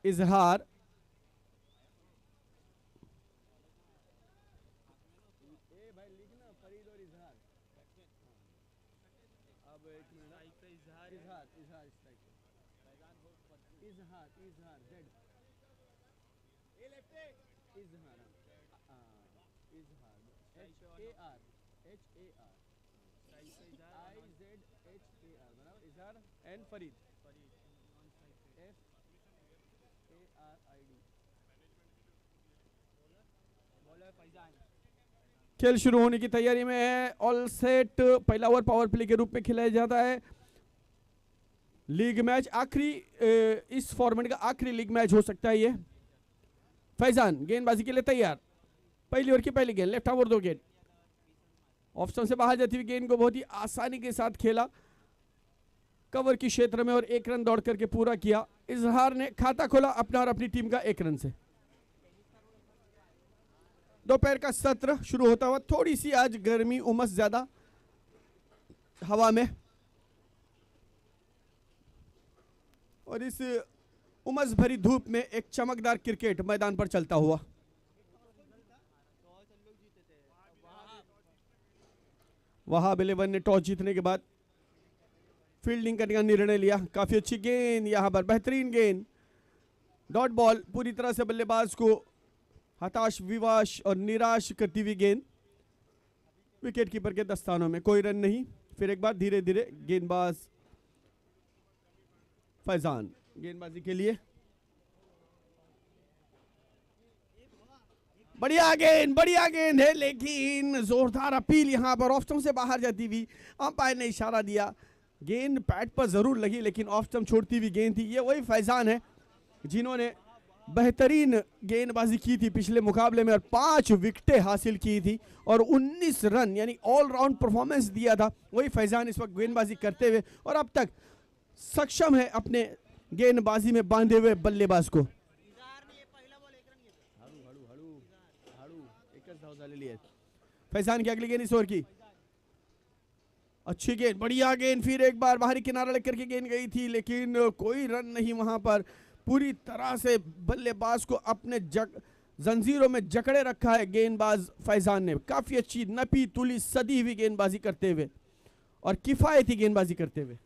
इजहार, एंड फरीद, खेल शुरू होने की तैयारी में है। ऑल सेट, पहला ओवर पावर प्ले के रूप में खिलाया जाता है। लीग मैच आखिरी, इस फॉर्मेट का आखिरी लीग मैच हो सकता है ये। फैजान गेंदबाजी के लिए तैयार। पहली ओवर की पहली गेंद, लेफ्ट ओवर 2 गेंद, ऑप्शन से बाहर जाती हुई गेंद को बहुत ही आसानी के साथ खेला कवर की क्षेत्र में और 1 रन दौड़ करके पूरा किया। इजहार ने खाता खोला अपना और अपनी टीम का 1 रन से। दोपहर का सत्र शुरू होता हुआ, थोड़ी सी आज गर्मी, उमस ज्यादा हवा में, और इस उमस भरी धूप में एक चमकदार क्रिकेट मैदान पर चलता हुआ। वहाब 11 ने टॉस जीतने के बाद फील्डिंग करने का निर्णय लिया। काफी अच्छी गेंद, यहां पर बेहतरीन गेंद, डॉट बॉल, पूरी तरह से बल्लेबाज को हताश, विवश और निराश करती हुई गेंद। विकेट कीपर के दस्तानों में कोई रन नहीं। फिर एक बार धीरे धीरे गेंदबाज फैजान गेंदबाजी के लिए, बढ़िया गेंद है, लेकिन जोरदार अपील यहां पर ऑफ स्टंप से बाहर जाती हुई। अंपायर ने इशारा दिया, गेंद पैड पर जरूर लगी लेकिन ऑफ स्टंप छोड़ती हुई गेंद थी। ये वही फैजान है जिन्होंने बेहतरीन गेंदबाजी की थी पिछले मुकाबले में और 5 विकेटें हासिल की थी और 19 रन यानी ऑलराउंड परफॉर्मेंस दिया था। वही फैजान इस वक्त गेंदबाजी करते हुए और अब तक सक्षम है अपने गेंदबाजी में बांधे हुए बल्लेबाज को। फैजान की अगली गेंद इस ओवर की, अच्छी गेंद, बढ़िया गेंद, फिर एक बार बाहरी किनारा लेकर के गेंद गई थी लेकिन कोई रन नहीं वहां पर। पूरी तरह से बल्लेबाज को अपने जंजीरों में जकड़े रखा है गेंदबाज फैजान ने। काफी अच्छी नपी तुली सदी हुई गेंदबाजी करते हुए और किफायती गेंदबाजी करते हुए।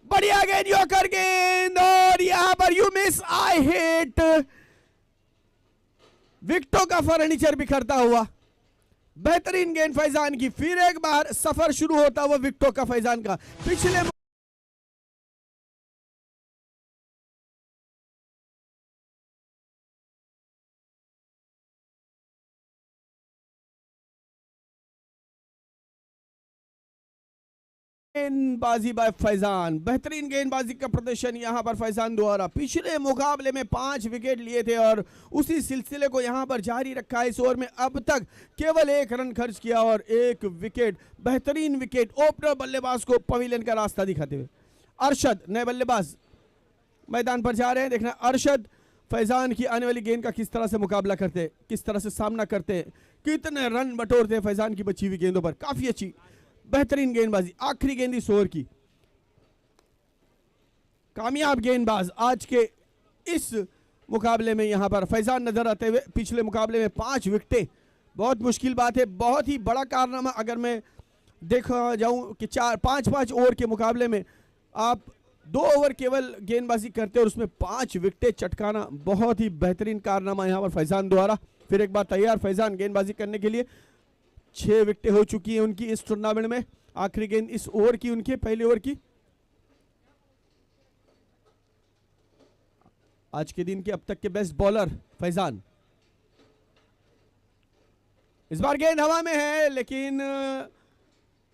बढ़िया गेंद, यॉर्कर गेंद, और यहां पर यू मिस आई हिट, विकेटों का फर्नीचर बिखरता हुआ। बेहतरीन गेंद फैजान की, फिर एक बार सफर शुरू होता हुआ विकेटों का फैजान का। पिछले गेंदबाजी बाय फैजान, बेहतरीन गेंदबाजी का प्रदर्शन यहां पर फैजान द्वारा। पिछले मुकाबले में 5 विकेट लिए थे और उसी सिलसिले को यहां पर जारी रखा है। इस ओवर में अब तक केवल 1 रन खर्च किया और 1 विकेट, बेहतरीन विकेट, ओपनर बल्लेबाज को पवेलियन का रास्ता दिखाते हुए। अरशद नए बल्लेबाज मैदान पर जा रहे हैं। देखना अरशद फैजान की आने वाली गेंद का किस तरह से मुकाबला करते, किस तरह से सामना करते, कितने रन बटोरते फैजान की बची हुई गेंदों पर। काफी अच्छी बेहतरीन गेंदबाजी, आखिरी गेंद इस ओवर की। कामयाब गेंदबाज आज के इस मुकाबले में यहां पर फैजान नजर आते हुए। पिछले मुकाबले में 5 विकेटें, बहुत मुश्किल बात है, बहुत ही बड़ा कारनामा। अगर मैं देखा जाऊं कि 4-5 ओवर के मुकाबले में आप 2 ओवर केवल गेंदबाजी करते और उसमें 5 विकेटें चटकाना बहुत ही बेहतरीन कारनामा यहां पर फैजान द्वारा। फिर एक बार तैयार फैजान गेंदबाजी करने के लिए। 6 विकेटें हो चुकी हैं उनकी इस टूर्नामेंट में। आखिरी गेंद इस ओवर की, उनके पहले ओवर की। आज के दिन के अब तक के बेस्ट बॉलर फैजान। इस बार गेंद हवा में है लेकिन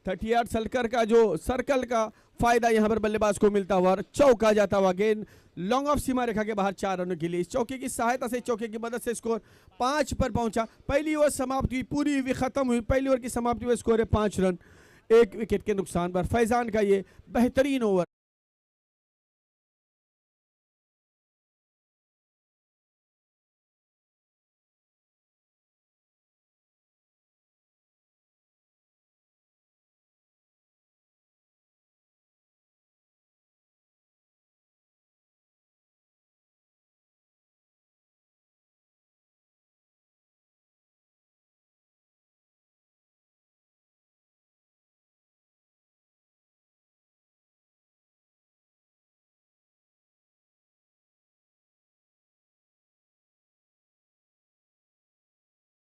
38 सर्कल का फायदा यहां पर बल्लेबाज को मिलता हुआ और चौका जाता हुआ। गेंद लॉन्ग ऑफ सीमा रेखा के बाहर 4 रनों के लिए। इस चौके की सहायता से, चौके की मदद से स्कोर 5 पर पहुंचा। पहली ओवर समाप्त हुई, पूरी हुई, खत्म हुई। पहली ओवर की समाप्ति हुई, स्कोर है 5 रन 1 विकेट के नुकसान पर। फैजान का ये बेहतरीन ओवर।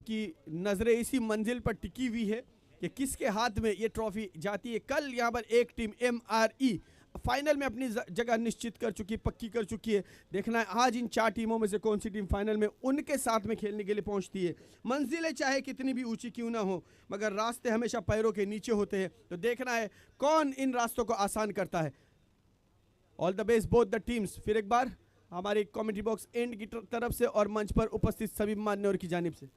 की नजरें इसी मंजिल पर टिकी हुई है कि किसके हाथ में ये ट्रॉफी जाती है। कल यहाँ पर एक टीम MRE फाइनल में अपनी जगह निश्चित कर चुकी, पक्की कर चुकी है। देखना है आज इन 4 टीमों में से कौन सी टीम फाइनल में उनके साथ में खेलने के लिए पहुंचती है। मंजिलें चाहे कितनी भी ऊंची क्यों ना हो, मगर रास्ते हमेशा पैरों के नीचे होते हैं। तो देखना है कौन इन रास्तों को आसान करता है। All the best both the teams. फिर एक बार हमारे कमेंट्री बॉक्स एंड की तरफ से और मंच पर उपस्थित सभी मान्यवर की जानिब से।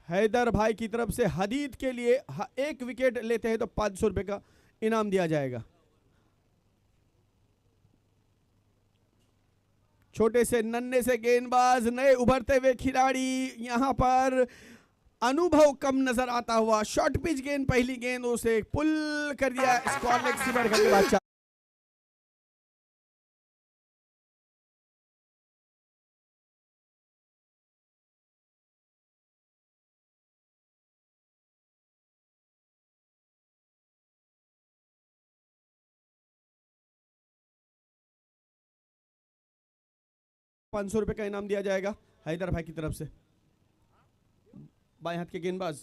हैदर भाई की तरफ से हदीद के लिए 1 विकेट लेते हैं तो 500 रुपए का इनाम दिया जाएगा। छोटे से नन्हे से गेंदबाज, नए उभरते हुए खिलाड़ी, यहां पर अनुभव कम नजर आता हुआ। शॉर्ट पिच गेंद, पहली गेंद उसे पुल कर दिया स्क्वायर लेग सीवर करने बाद। ₹500 का इनाम दिया जाएगा हैदर भाई की तरफ से। बाएं हाथ के गेंदबाज,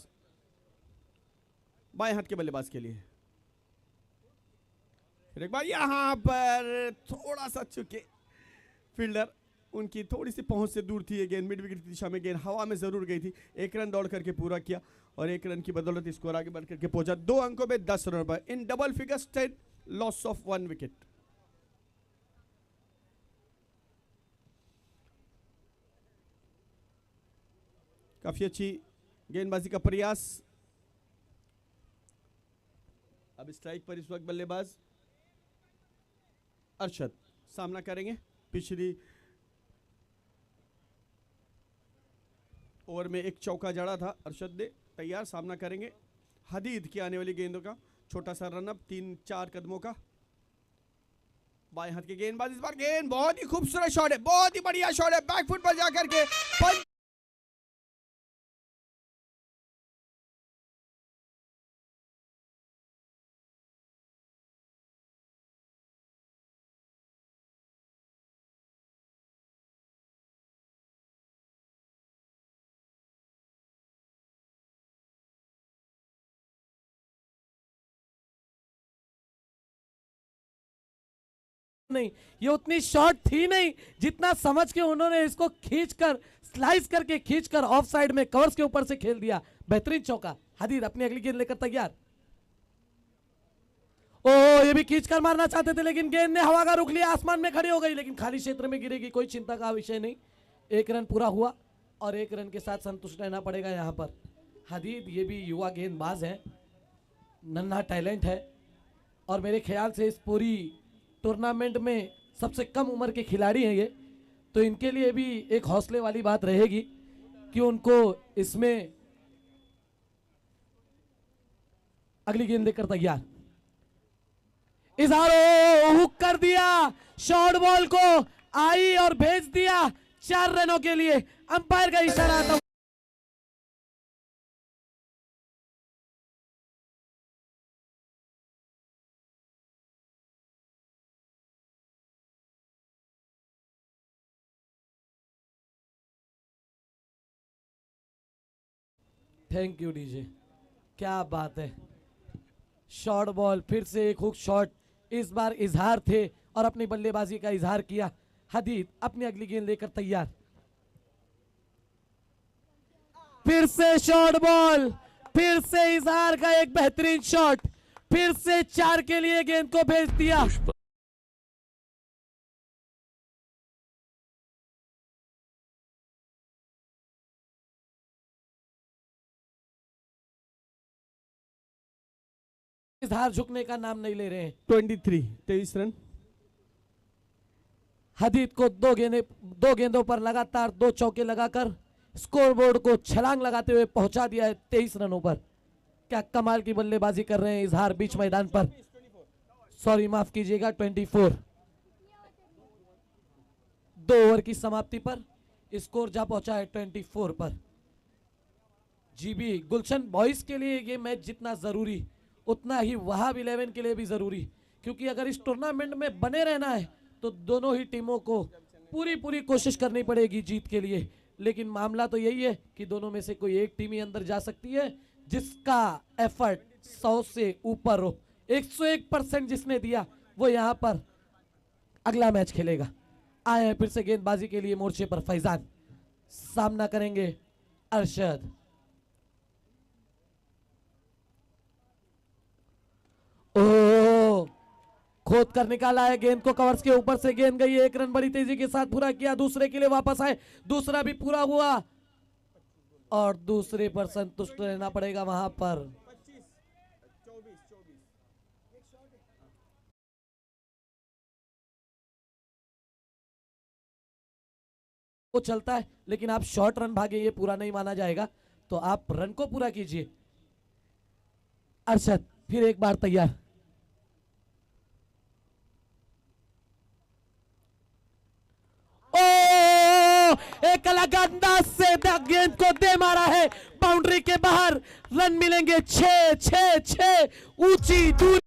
बाएं हाथ के बल्लेबाज के लिए। फिर एक बार यहां पर थोड़ा सा चुके फील्डर, उनकी थोड़ी सी पहुंच से दूर थी ये गेंद। मिड विकेट की दिशा में गेंद हवा में जरूर गई थी। 1 रन दौड़ करके पूरा किया और 1 रन की बदौलत स्कोर आगे बढ़ करके पहुंचा 2 अंकों में 10 रन पर in double figures 10 loss of 1 wicket. काफी अच्छी गेंदबाजी का प्रयास। अब स्ट्राइक पर इस वक्त बल्लेबाज अरशद सामना करेंगे। पिछली ओवर में एक चौका जड़ा था अरशद ने। तैयार, सामना करेंगे हदीद की आने वाली गेंदों का। छोटा सा रनअप 3-4 कदमों का। बाएं हाथ के गेंदबाज, इस बार गेंद बहुत ही खूबसूरत शॉट है, बहुत ही बढ़िया शॉट है। बैकफुट पर जाकर के नहीं, ये उतनी शॉट थी नहीं जितना समझ के उन्होंने इसको खींचकर स्लाइस करके खींचकर ऑफ साइड में कवर्स के ऊपर से खेल दिया। बेहतरीन चौका। हदीद अपनी अगली गेंद लेकर तैयार। ओ, ये भी खींचकर मारना चाहते थे लेकिन गेंद ने हवा का रुख लिया, आसमान में खड़ी हो गई, लेकिन खाली क्षेत्र में गिरेगी, कोई चिंता का विषय नहीं। 1 रन पूरा हुआ और 1 रन के साथ संतुष्ट रहना पड़ेगा यहाँ पर। हदीद ये भी युवा गेंदबाज है, नन्हा टैलेंट है और मेरे ख्याल से इस पूरी टूर्नामेंट में सबसे कम उम्र के खिलाड़ी हैं ये। तो इनके लिए भी एक हौसले वाली बात रहेगी कि उनको इसमें अगली गेंद लेकर तैयार। इजहारो हुक कर दिया, शॉर्ट बॉल को आई और भेज दिया 4 रनों के लिए। अंपायर का इशारा था। थैंक यू डीजे, क्या बात है। शॉर्ट बॉल, फिर से एक हुक शॉट। इस बार इजहार थे और अपनी बल्लेबाजी का इजहार किया। हदीद अपनी अगली गेंद लेकर तैयार। फिर से शॉर्ट बॉल, फिर से इजहार का एक बेहतरीन शॉट, फिर से 4 के लिए गेंद को भेज दिया। इजहार झुकने का नाम नहीं ले रहे हैं। 23 रन। हदीद को 2 गेंदों पर लगातार 2 चौके लगाकर स्कोरबोर्ड को छलांग लगाते हुए पहुंचा दिया है 23 रनों पर। क्या कमाल की बल्लेबाजी कर रहे हैं इजहार बीच मैदान पर। सॉरी, माफ कीजिएगा, 24। 2 ओवर की समाप्ति पर स्कोर जा पहुंचा है 24 पर। जीबी गुलशन बॉयज के लिए ये मैच जितना जरूरी उतना ही वहाब 11 के लिए भी जरूरी, क्योंकि अगर इस टूर्नामेंट में बने रहना है तो दोनों ही टीमों को पूरी पूरी कोशिश करनी पड़ेगी जीत के लिए। लेकिन मामला तो यही है कि दोनों में से कोई एक टीम ही अंदर जा सकती है जिसका एफर्ट 100 से ऊपर हो। 101% जिसने दिया वो यहां पर अगला मैच खेलेगा। आए हैं फिर से गेंदबाजी के लिए मोर्चे पर फैजान, सामना करेंगे अरशद। ओ, खोद कर निकाला है गेंद को, कवर्स के ऊपर से गेंद गई। एक रन बड़ी तेजी के साथ पूरा किया, दूसरे के लिए वापस आए, दूसरा भी पूरा हुआ और दूसरे पर संतुष्ट रहना पड़ेगा। वहां पर 24 वो चलता है, लेकिन आप शॉर्ट रन भागे ये पूरा नहीं माना जाएगा, तो आप रन को पूरा कीजिए। अरशद फिर एक बार तैयार। ओ, एक अलग अंदाज से गेंद को दे मारा है बाउंड्री के बाहर। रन मिलेंगे 6 ऊंची दूरी।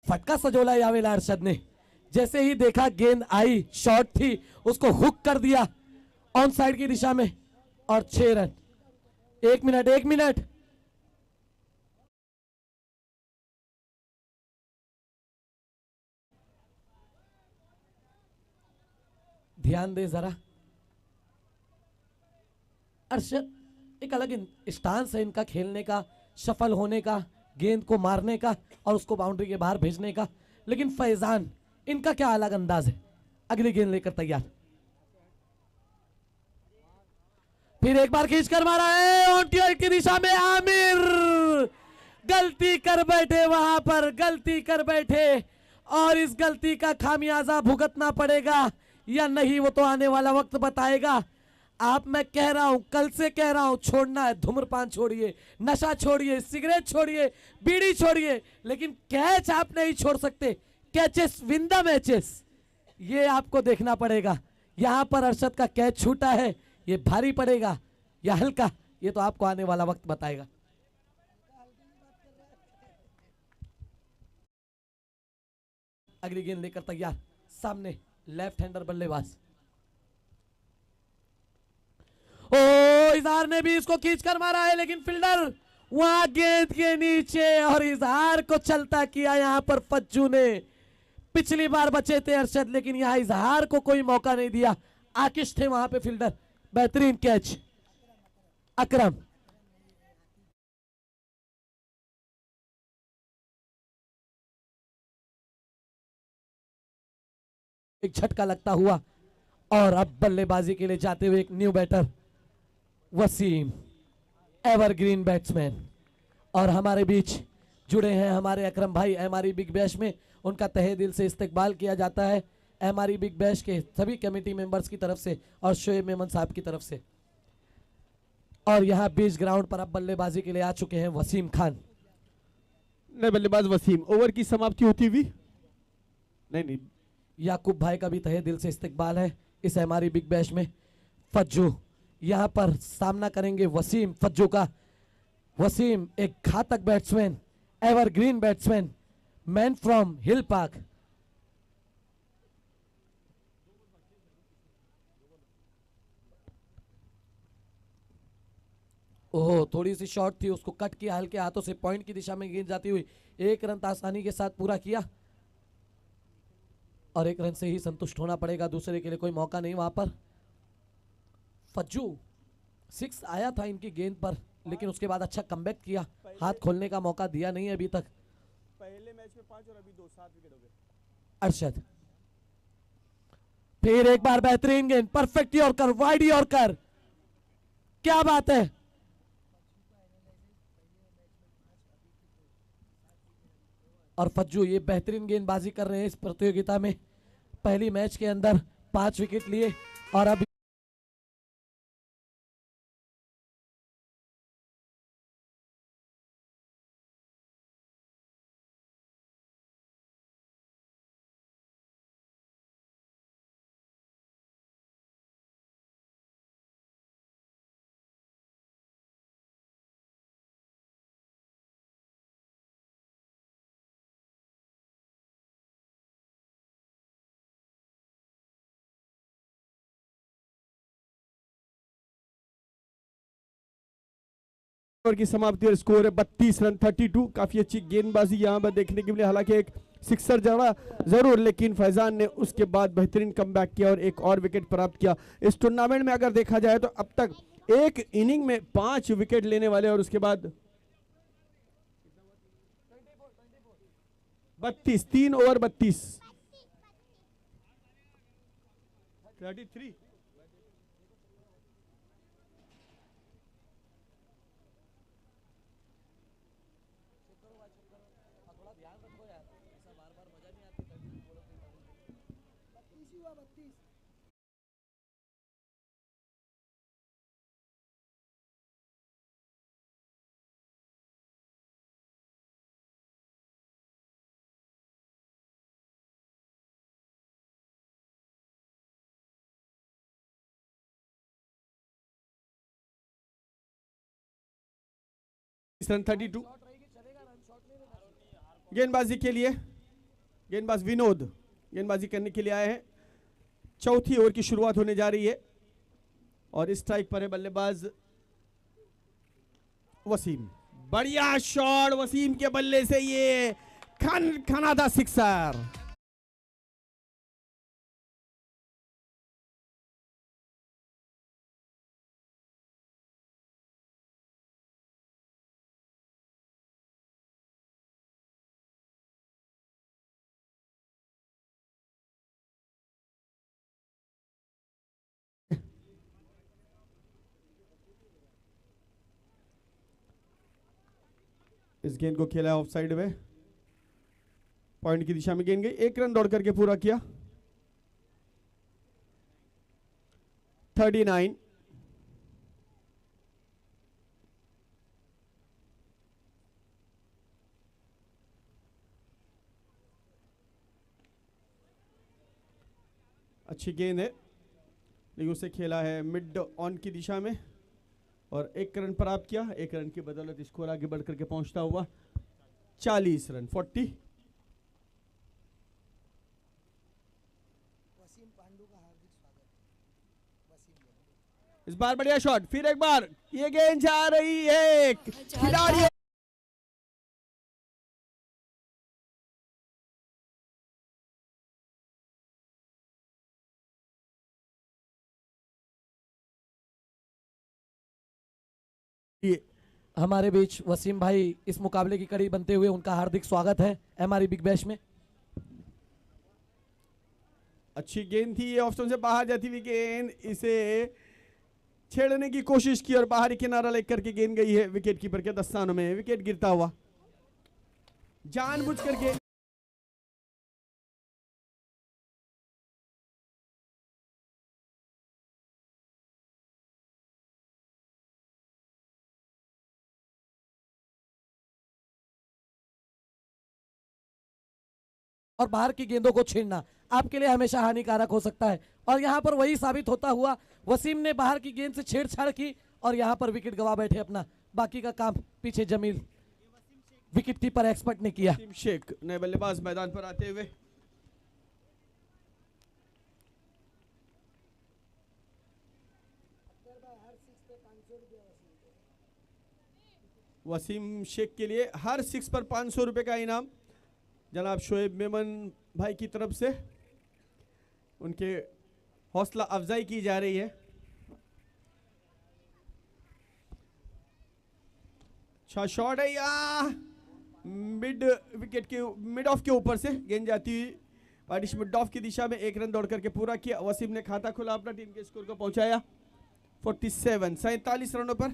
फटका सजोला यावेला अरशद ने, जैसे ही देखा गेंद आई, शॉट थी, उसको हुक कर दिया ऑन साइड की दिशा में और 6 रन। 1 मिनट ध्यान दे जरा। अरशद एक अलग स्टांस है इनका खेलने का, सफल होने का, गेंद को मारने का और उसको बाउंड्री के बाहर भेजने का। लेकिन फैजान इनका क्या अलग अंदाज है। अगली गेंद लेकर तैयार, फिर एक बार खींच कर मारा है ऑन टारगेट की दिशा में। आमिर गलती कर बैठे, वहां पर गलती कर बैठे और इस गलती का खामियाजा भुगतना पड़ेगा या नहीं वो तो आने वाला वक्त बताएगा। आप, मैं कह रहा हूं, कल से कह रहा हूं, छोड़ना है धूम्रपान छोड़िए, नशा छोड़िए, सिगरेट छोड़िए, बीड़ी छोड़िए, लेकिन कैच आप नहीं छोड़ सकते। कैचेस विन द मैचेस, ये आपको देखना पड़ेगा। यहां पर अरशद का कैच छूटा है, ये भारी पड़ेगा या हल्का, ये तो आपको आने वाला वक्त बताएगा। अगली गेंद लेकर तैयार, सामने लेफ्ट हैंडर बल्लेबाज। ओ, इजहार ने भी इसको खींचकर मारा है, लेकिन फील्डर वहां गेंद के नीचे और इजहार को चलता किया यहां पर फज्जू ने। पिछली बार बचे थे अरशद, लेकिन यहां इजहार को कोई मौका नहीं दिया। आकिश थे वहां पे फील्डर। बेहतरीन कैच अकरम। एक झटका लगता हुआ और अब बल्लेबाजी के लिए जाते हुए एक new batter Wasim, evergreen batsman. और हमारे बीच जुड़े हैं हमारे अकरम भाई एमआरई बिग बैश में, उनका तहे दिल से इस्तकबाल किया जाता है एमआरई बिग बैश के सभी कमेटी मेंबर्स की तरफ से और शोएब मेमन साहब की तरफ से। और यहाँ बीच ग्राउंड पर अब बल्लेबाजी के लिए आ चुके हैं वसीम खान। नहीं, बल्लेबाज वसीम। ओवर की समाप्ति होती हुई नहीं। याकूब भाई का भी तहे दिल से इस्तकबाल है इस एमआरई बिग बैश में। फज्जू यहां पर सामना करेंगे वसीम फज्जू का। वसीम एक घातक batsman, evergreen batsman, man from Hill Park. Oh, थोड़ी सी शॉट थी, उसको कट किया हल्के हाथों से, पॉइंट की दिशा में गेंद जाती हुई। 1 रन आसानी के साथ पूरा किया और 1 रन से ही संतुष्ट होना पड़ेगा, दूसरे के लिए कोई मौका नहीं वहां पर। फज्जू 6 आया था इनकी गेंद पर, लेकिन उसके बाद अच्छा कमबैक किया, हाथ खोलने का मौका दिया नहीं अभी तक। पहले मैच में 5 और अभी 2, 7 विकेट हो गए। अरशद फिर एक बार बेहतरीन गेंद, परफेक्ट यॉर्कर, वाइड यॉर्कर, क्या बात है। और फज्जू ये बेहतरीन गेंदबाजी कर रहे हैं इस प्रतियोगिता में। पहली मैच के अंदर 5 विकेट लिए और अब ओवर की समाप्ति और स्कोर है 32 रन 32। काफी अच्छी गेंदबाजी यहाँ पर देखने के लिए, हालांकि एक सिक्सर जड़ा जरूर, लेकिन फैजान ने उसके बाद बेहतरीन कमबैक किया और एक और विकेट प्राप्त किया। इस टूर्नामेंट में अगर देखा जाए तो अब तक एक इनिंग में 5 विकेट लेने वाले और उसके बाद 32, 3 ओवर 32 33। रन 32। गेंदबाजी के लिए गेंदबाज विनोद गेंदबाजी करने के लिए आए हैं। चौथी ओवर की शुरुआत होने जा रही है और स्ट्राइक पर है बल्लेबाज वसीम। बढ़िया शॉट वसीम के बल्ले से, ये खनादा सिक्सर। इस गेंद को खेला ऑफ साइड में, पॉइंट की दिशा में गेंद गई, 1 रन दौड़ करके पूरा किया। 39। अच्छी गेंद है लेकिन उसे खेला है मिड ऑन की दिशा में और 1 रन प्राप्त किया। 1 रन की बदौलत स्कोर आगे बढ़ करके पहुंचता हुआ 40 रन 40। इस बार बढ़िया शॉट, फिर एक बार ये गेंद जा रही है खिलाड़ी। हमारे बीच वसीम भाई इस मुकाबले की कड़ी बनते हुए, उनका हार्दिक स्वागत है हमारी बिग बैश में। अच्छी गेंद थी, ये ऑप्शन से बाहर जाती हुई गेंद, इसे छेड़ने की कोशिश की और बाहरी किनारा लेकर के गेंद गई है विकेट कीपर के दस्तानों में। विकेट गिरता हुआ जानबूझ करके और बाहर की गेंदों को छीनना आपके लिए हमेशा हानिकारक हो सकता है, और यहाँ पर वही साबित होता हुआ। वसीम ने बाहर की गेंद से छेड़छाड़ की और यहाँ पर विकेट गवा बैठे अपना। बाकी का काम पीछे जमील विकेट कीपर एक्सपर्ट ने किया। शेख नए बल्लेबाज मैदान पर आते हुए, वसीम शेख के लिए हर 6 पर 500 रुपए का इनाम जनाब शोएब मेमन भाई की तरफ से उनके हौसला अफजाई की जा रही है। अच्छा शॉट है, या मिड विकेट के मिड ऑफ के ऊपर से गेंद जाती हुई पार्टिश मिड ऑफ की दिशा में 1 रन दौड़ करके पूरा किया। वसीम ने खाता खुला अपना, टीम के स्कोर को पहुंचाया 47 रनों पर।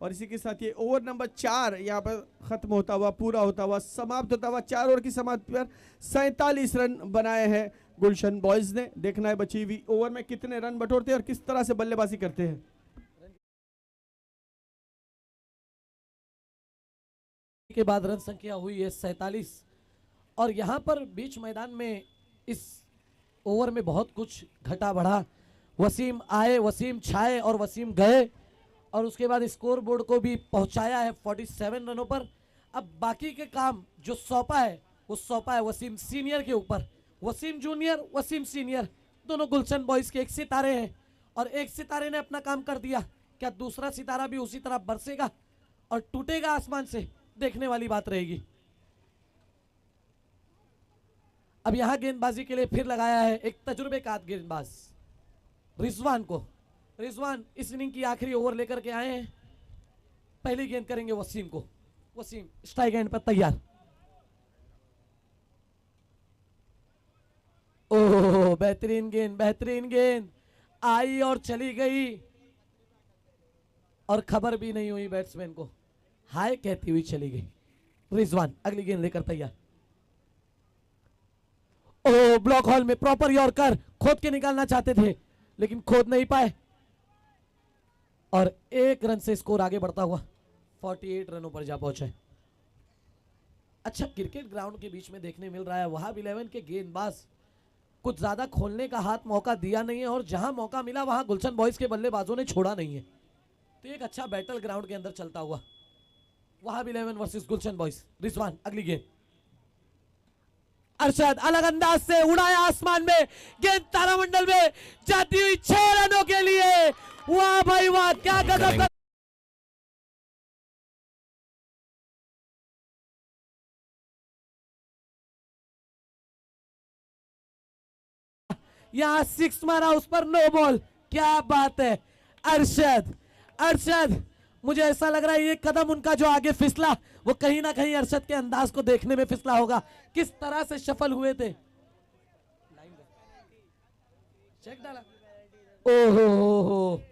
और इसी के साथ ये ओवर नंबर 4 यहाँ पर खत्म होता हुआ, पूरा होता हुआ, समाप्त होता हुआ। 4 ओवर की समाप्ति पर 47 रन बनाए हैं गुलशन बॉयज ने। देखना है बची हुई ओवर में कितने रन बटोरते हैं और किस तरह से बल्लेबाजी करते हैं। के बाद रन संख्या हुई है 47, और यहाँ पर बीच मैदान में इस ओवर में बहुत कुछ घटा बढ़ा। वसीम आए, वसीम छाए और वसीम गए, और उसके बाद स्कोर बोर्ड को भी पहुंचाया है 47 रनों पर। अब बाकी के काम जो सौंपा है वो सौंपा है वसीम सीनियर के ऊपर। वसीम जूनियर, वसीम सीनियर दोनों गुलशन बॉयज के एक सितारे हैं, और एक सितारे ने अपना काम कर दिया। क्या दूसरा सितारा भी उसी तरह बरसेगा और टूटेगा आसमान से, देखने वाली बात रहेगी। अब यहां गेंदबाजी के लिए फिर लगाया है एक तजुर्बेकार गेंदबाज रिजवान को। रिजवान इस इनिंग की आखिरी ओवर लेकर के आए हैं। पहली गेंद करेंगे वसीम को। वसीम स्ट्राइक एंड पर तैयार। ओह बेहतरीन गेंद, बेहतरीन गेंद आई और चली गई और खबर भी नहीं हुई बैट्समैन को, हाय कहती हुई चली गई। रिजवान अगली गेंद लेकर तैयार। ओह ब्लॉक हॉल में प्रॉपर यॉर्कर खोद के निकालना चाहते थे लेकिन खोद नहीं पाए और 1 रन से स्कोर आगे बढ़ता हुआ 48 रनों पर जा पहुंचा है। अच्छा क्रिकेट ग्राउंड के बीच में देखने मिल रहा है वहाब 11 के गेंदबाज कुछ ज्यादा खोलने का हाथ मौका दिया नहीं है और जहां मौका मिला वहां गुलशन बॉयज के बल्लेबाजों ने छोड़ा नहीं है। तो एक अच्छा बैटल ग्राउंड के अंदर चलता हुआ वहाब 11 वर्सेस गुलशन बॉयज। रिजवान अगली गेंद। अरशद अलग अंदाज से उड़ाया आसमान में, गेंद तारामंडल में जाती हुई 6 रनों के लिए। वाह भाई वाह, क्या गजब का यहां 6 मारा, उस पर नो बॉल। क्या बात है अरशद। अरशद मुझे ऐसा लग रहा है ये कदम उनका जो आगे फिसला वो कहीं ना कहीं अरशद के अंदाज को देखने में फिसला होगा। किस तरह से सफल हुए थे, चेक डाला। ओहो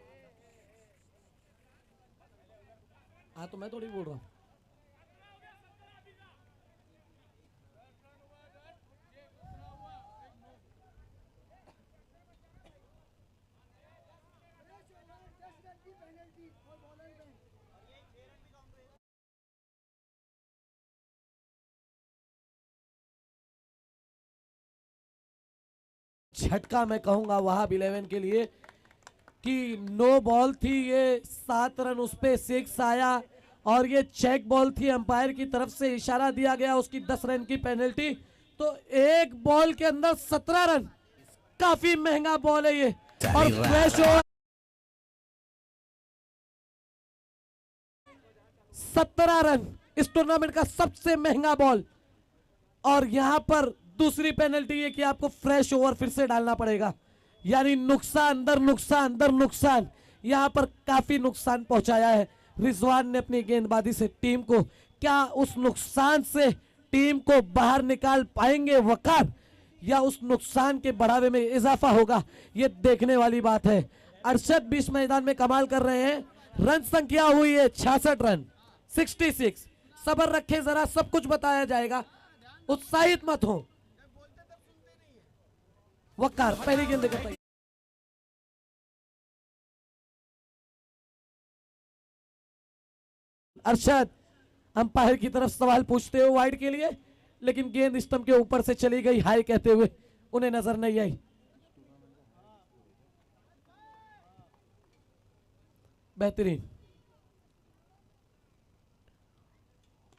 हाँ तो मैं थोड़ी बोल रहा हूं। झटका मैं कहूंगा वहाब 11 के लिए कि नो बॉल थी, ये 7 रन उस पे 6 आया और ये चेक बॉल थी। अंपायर की तरफ से इशारा दिया गया, उसकी 10 रन की पेनल्टी। तो एक बॉल के अंदर 17 रन, काफी महंगा बॉल है ये। और फ्रेश ओवर 17 रन इस टूर्नामेंट का सबसे महंगा बॉल। और यहां पर दूसरी पेनल्टी है कि आपको फ्रेश ओवर फिर से डालना पड़ेगा, यानी नुकसान दर नुकसान दर नुकसान। यहां पर काफी नुकसान पहुंचाया है रिजवान ने अपनी गेंदबाजी से टीम को। क्या उस नुकसान से टीम को बाहर निकाल पाएंगे वकार, या उस नुकसान के बढ़ावे में इजाफा होगा, ये देखने वाली बात है। अरशद बीच मैदान में कमाल कर रहे हैं। रन संख्या हुई है 66 रन, 66। सब्र रखें जरा, सब कुछ बताया जाएगा, उत्साहित मत हो। वकार पहली गेंद लेकर तैयार। अरशद अंपायर की तरफ सवाल पूछते हुए वाइड के लिए, लेकिन गेंद स्टंप के ऊपर से चली गई, हाय कहते हुए उन्हें नजर नहीं आई। बेहतरीन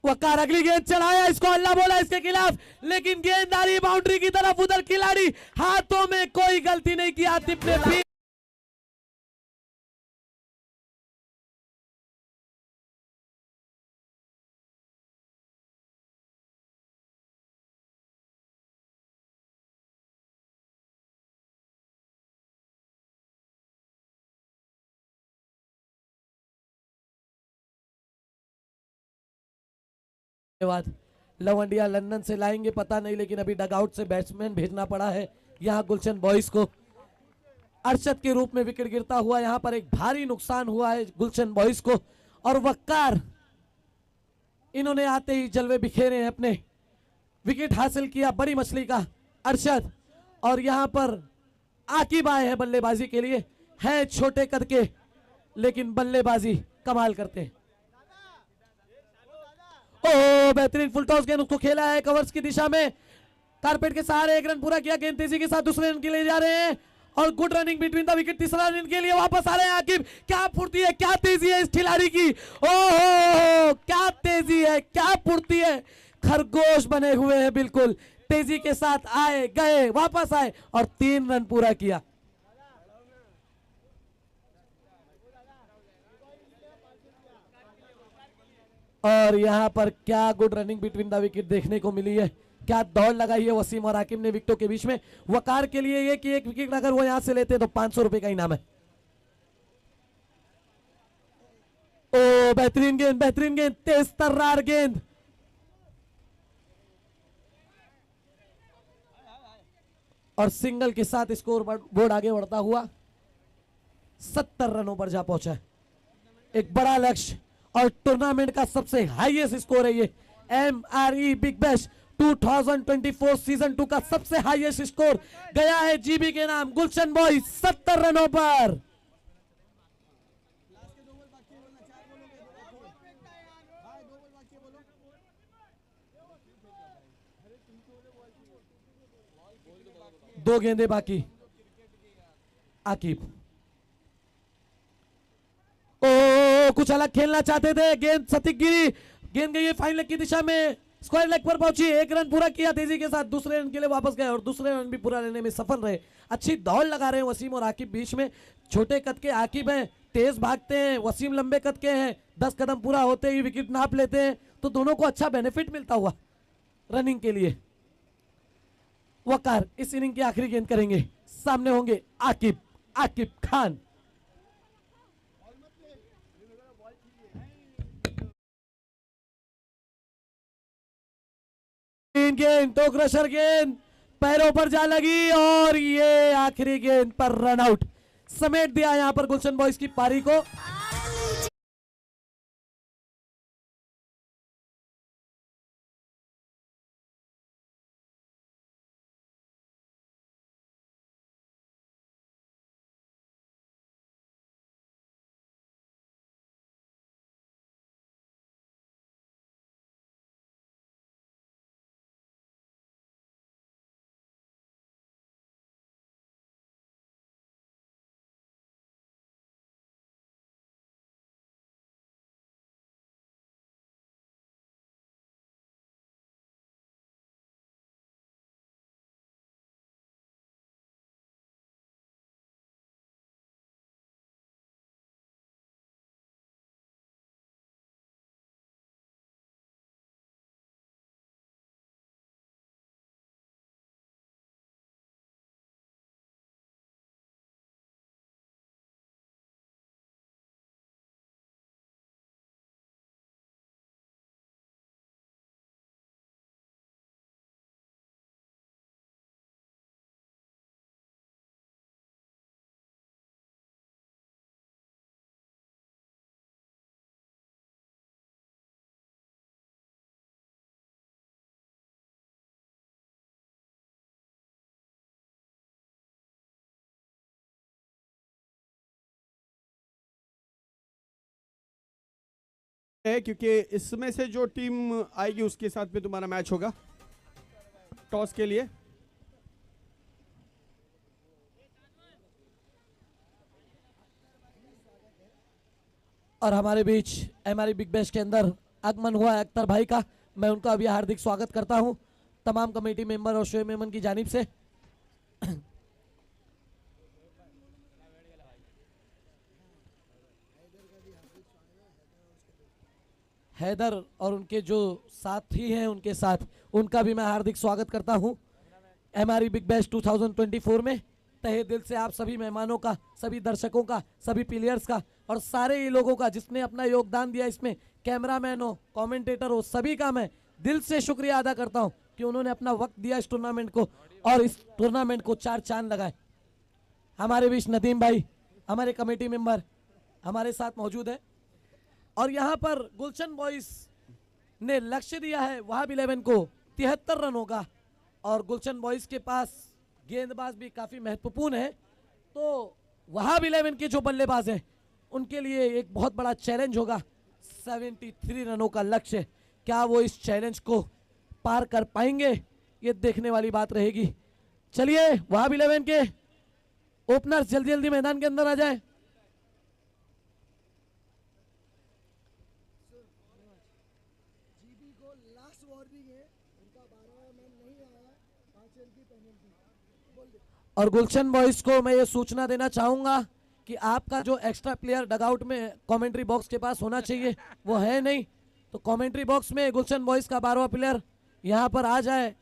वकार अगली गेंद चढ़ाया, इसको अल्लाह बोला इसके खिलाफ, लेकिन गेंद आ रही बाउंड्री की तरफ। उधर खिलाड़ी हाथों में कोई गलती नहीं की, आतिफ ने भी धन्यवाद। लवंडिया लंदन से लाएंगे पता नहीं, लेकिन अभी डगआउट से बैट्समैन भेजना पड़ा है यहां गुलशन बॉयज को। अरशद के रूप में विकेट गिरता हुआ यहां पर एक भारी नुकसान हुआ है गुलशन बॉयज को। और वक्कार इन्होंने आते ही जलवे बिखेरे हैं अपने, विकेट हासिल किया बड़ी मछली का अरशद। और यहां पर आकिब आए हैं बल्लेबाजी के लिए, है छोटे कद के लेकिन बल्लेबाजी कमाल करते हैं। ओ बेहतरीन फुल टॉस गेंद, उसको खेला है कवर्स की दिशा में, कारपेट के सहारे 1 रन पूरा किया। गेंद तेजी के साथ दूसरे रन के लिए जा रहे हैं और good running between the wicket, तीसरा रन के लिए वापस आ रहे हैं आकिब। क्या फुर्ती है, क्या तेजी है इस खिलाड़ी की, ओहो क्या तेजी है, क्या फुर्ती है। खरगोश बने हुए हैं बिल्कुल, तेजी के साथ आए गए वापस आए और 3 रन पूरा किया। और यहाँ पर क्या good running between the wicket देखने को मिली है, क्या दौड़ लगाई है वसीम और आकिब ने विकेटों के बीच में। वकार के लिए ये कि एक विकेट अगर वो यहां से लेते तो 500 रुपए का इनाम है। ओ बेहतरीन गेंद, तेज तर्रार गेंद। और सिंगल के साथ स्कोर बोर्ड आगे बढ़ता हुआ 70 रनों पर जा पहुंचा है। एक बड़ा लक्ष्य और टूर्नामेंट का सबसे हाईएस्ट स्कोर है ये। MRE बिग बैश 2024 सीजन 2 का सबसे हाईएस्ट स्कोर गया है जीबी के नाम गुलशन बॉयज 70 रनों पर। दो गेंदे बाकी। आकिब ओ कुछ अलग खेलना चाहते थे, गेंद सटीक गिरी, गेंद गई फाइन लेग की दिशा में, स्क्वायर लेग पर पहुंची, एक रन पूरा किया तेजी के साथ, दूसरे रन के लिए वापस गए और दूसरे रन भी पूरा लेने में सफल रहे। अच्छी दौड़ लगा रहे हैं वसीम और आकिब बीच में। छोटे कद के आकिब हैं, तेज भागते हैं, वसीम लंबे कद के हैं, 10 कदम पूरा होते ही विकेट नाप लेते हैं, तो दोनों को अच्छा बेनिफिट मिलता हुआ रनिंग के लिए। वकार इस इनिंग की आखिरी गेंद करेंगे, सामने होंगे आकिब खान। गेंद तो क्रशर गेंद पैरों पर जा लगी और ये आखिरी गेंद पर रन आउट समेट दिया यहां पर गुलशन बॉयज की पारी को। है क्योंकि इसमें से जो टीम आएगी उसके साथ में तुम्हारा मैच होगा टॉस के लिए। और हमारे बीच हमारी बिग बैश के अंदर आगमन हुआ है अख्तर भाई का, मैं उनका अभी हार्दिक स्वागत करता हूं तमाम कमेटी मेंबर और शोएब मेमन की जानिब से। हैदर और उनके जो साथी हैं उनके साथ उनका भी मैं हार्दिक स्वागत करता हूं हमारी बिग बैश 2024 में। तहे दिल से आप सभी मेहमानों का, सभी दर्शकों का, सभी प्लेयर्स का और सारे ही लोगों का जिसने अपना योगदान दिया इसमें, कैमरामैन हो, कमेंटेटर हो, सभी का मैं दिल से शुक्रिया अदा करता हूं कि उन्होंने अपना वक्त दिया इस टूर्नामेंट को और इस टूर्नामेंट को 4 चांद लगाए। हमारे बीच नदीम भाई हमारे कमेटी मेंबर हमारे साथ मौजूद है और यहाँ पर गुलशन बॉयज ने लक्ष्य दिया है वहाब 11 को 73 रनों का और गुलशन बॉयज के पास गेंदबाज भी काफी महत्वपूर्ण है, तो वहाब 11 के जो बल्लेबाज हैं उनके लिए एक बहुत बड़ा चैलेंज होगा। 73 रनों का लक्ष्य, क्या वो इस चैलेंज को पार कर पाएंगे, ये देखने वाली बात रहेगी। चलिए वहाब 11 के ओपनर्स जल्दी जल्दी मैदान के अंदर आ जाए। और गुलशन बॉयज को मैं ये सूचना देना चाहूंगा कि आपका जो एक्स्ट्रा प्लेयर डगआउट में कमेंट्री बॉक्स के पास होना चाहिए वो है नहीं, तो कमेंट्री बॉक्स में गुलशन बॉयज का 12वां प्लेयर यहां पर आ जाए,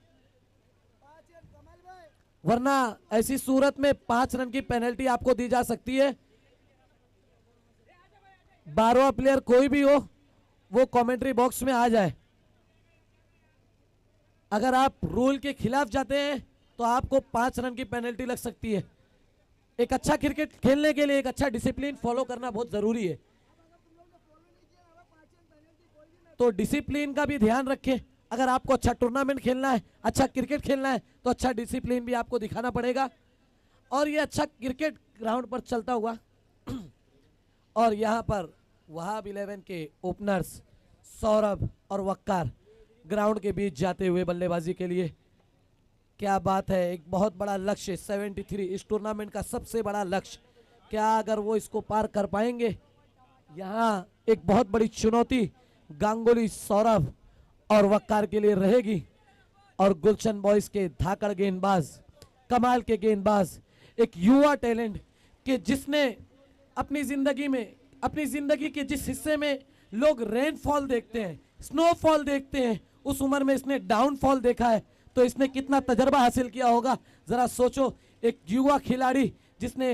वरना ऐसी सूरत में 5 रन की पेनल्टी आपको दी जा सकती है। 12वां प्लेयर कोई भी हो वो कमेंट्री बॉक्स में आ जाए। अगर आप रूल के खिलाफ जाते हैं तो आपको 5 रन की पेनल्टी लग सकती है। एक अच्छा क्रिकेट खेलने के लिए एक अच्छा डिसिप्लिन फॉलो करना बहुत जरूरी है, तो डिसिप्लिन का भी ध्यान रखें। अगर आपको अच्छा टूर्नामेंट खेलना है, अच्छा क्रिकेट खेलना है, तो अच्छा डिसिप्लिन भी आपको दिखाना पड़ेगा। और ये अच्छा क्रिकेट ग्राउंड पर चलता हुआ और यहाँ पर वहाब 11 के ओपनर्स सौरभ और वक्कार ग्राउंड के बीच जाते हुए बल्लेबाजी के लिए। क्या बात है, एक बहुत बड़ा लक्ष्य 73, इस टूर्नामेंट का सबसे बड़ा लक्ष्य। क्या अगर वो इसको पार कर पाएंगे? यहाँ एक बहुत बड़ी चुनौती गांगुली, सौरभ और वक्कार के लिए रहेगी। और गुलशन बॉयज के धाकड़ गेंदबाज, कमाल के गेंदबाज, एक युवा टैलेंट कि जिसने अपनी जिंदगी के जिस हिस्से में लोग रेनफॉल देखते हैं, स्नोफॉल देखते हैं, उस उम्र में इसने डाउनफॉल देखा है। तो इसने कितना तजर्बा हासिल किया होगा, जरा सोचो। एक युवा खिलाड़ी जिसने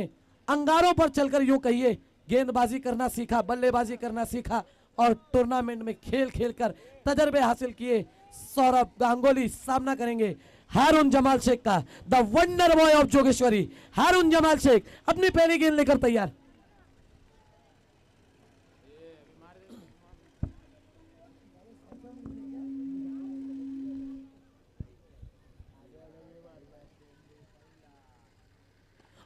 अंगारों पर चलकर यूं कहिए गेंदबाजी करना सीखा, बल्लेबाजी करना सीखा और टूर्नामेंट में खेल खेलकर तजर्बे हासिल किए। सौरभ गांगुली सामना करेंगे हारून जमाल शेख का, the wonder boy of Jogeshwari. Haroon Jamal Shaikh अपनी पहली गेंद लेकर तैयार।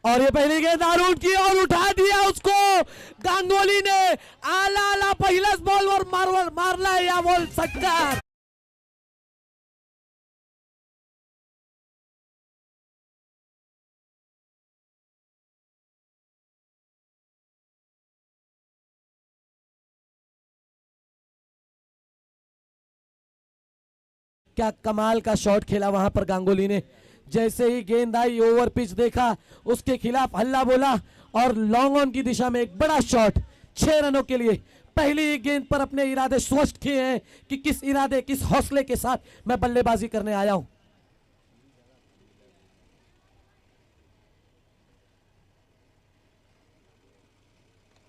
और ये पहली गेंद हारून की और उठा दिया उसको गांगुली ने। आला आला पहिलाच बॉलवर मारला या बॉल षटकार। क्या कमाल का शॉट खेला वहां पर गांगुली ने। जैसे ही गेंद आई, ओवर पिच देखा, उसके खिलाफ हल्ला बोला और लॉन्ग ऑन की दिशा में एक बड़ा शॉट 6 रनों के लिए। पहली ही गेंद पर अपने इरादे स्पष्ट किए हैं कि किस इरादे, किस हौसले के साथ मैं बल्लेबाजी करने आया हूं।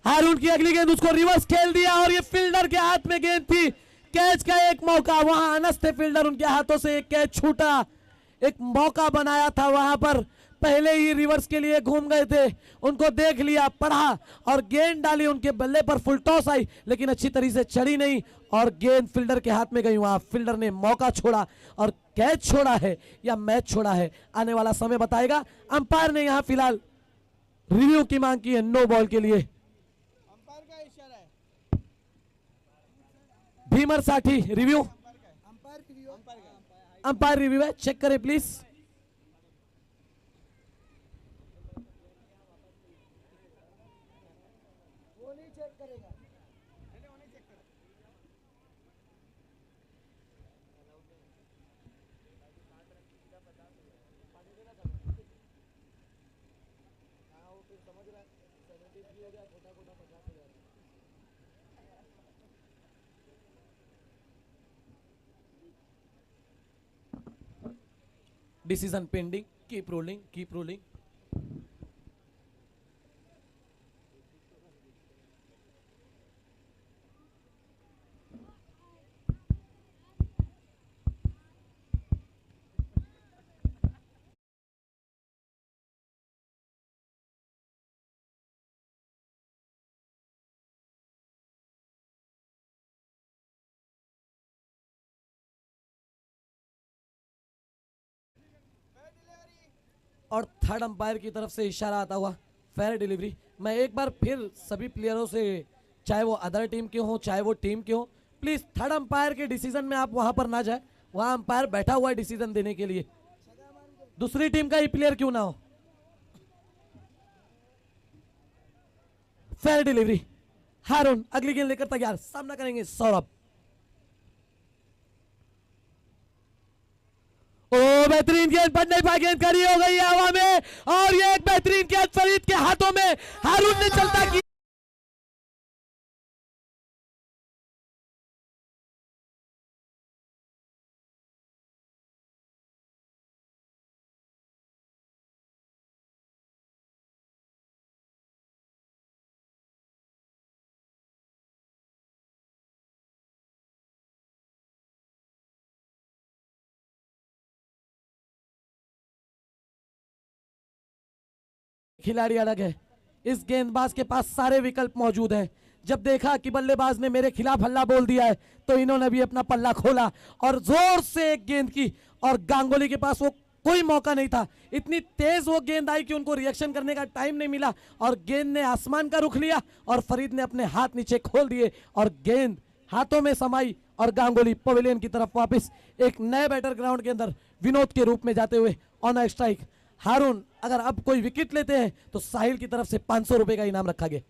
हारून की अगली गेंद उसको रिवर्स खेल दिया और ये फील्डर के हाथ में गेंद थी। कैच का एक मौका, वहां अनस थे फील्डर, उनके हाथों से एक कैच छूटा। एक मौका बनाया था वहां पर, पहले ही रिवर्स के लिए घूम गए थे, उनको देख लिया, पढ़ा और गेंद डाली। उनके बल्ले पर फुल टॉस आई लेकिन अच्छी तरीके से चढ़ी नहीं और गेंद फील्डर के हाथ में गई। वहां फील्डर ने मौका छोड़ा और कैच छोड़ा है या मैच छोड़ा है, आने वाला समय बताएगा। अंपायर ने यहां फिलहाल रिव्यू की मांग की है, नो बॉल के लिए। भीमर साठी रिव्यू, अंपायर रिव्यू है, चेक करें प्लीज। वो नहीं चेक करेगा। Decision pending. Keep rolling. Keep rolling. और थर्ड अंपायर की तरफ से इशारा आता हुआ फेयर डिलीवरी। मैं एक बार फिर सभी प्लेयरों से, चाहे वो अदर टीम के हो चाहे वो टीम के हो, प्लीज थर्ड अंपायर के डिसीजन में आप वहां पर ना जाए। वहां अंपायर बैठा हुआ है डिसीजन देने के लिए, दूसरी टीम का ही प्लेयर क्यों ना हो। Fair delivery. हारून अगली गेंद लेकर तैयार, सामना करेंगे सौरभ। ओ बेहतरीन गेंद, बन नहीं पाई, गेंद खड़ी हो गई है हवा में और ये एक बेहतरीन गेंद फरीद के हाथों में। हारून ने चलता किया। खिलाड़ी अलग है। इस गेंदबाज के पास सारे विकल्प मौजूद हैं। जब देखा कि बल्लेबाज ने मेरे खिलाफ हल्ला बोल दिया है तो इन्होंने भी अपना पल्ला खोला और जोर से एक गेंद की, और गांगुली के पास वो कोई मौका नहीं था। इतनी तेज वो गेंद आई कि उनको रिएक्शन करने का टाइम नहीं मिला और गेंद ने आसमान का रुख लिया और फरीद ने अपने हाथ नीचे खोल दिए और गेंद हाथों में समाई और गांगुली पवेलियन की तरफ वापस एक नए बैटर ग्राउंड के अंदर विनोद के रूप में जाते हुए ऑन अ स्ट्राइक। हारून अगर अब कोई विकेट लेते हैं तो साहिल की तरफ से 500 रुपए का इनाम रखा गया।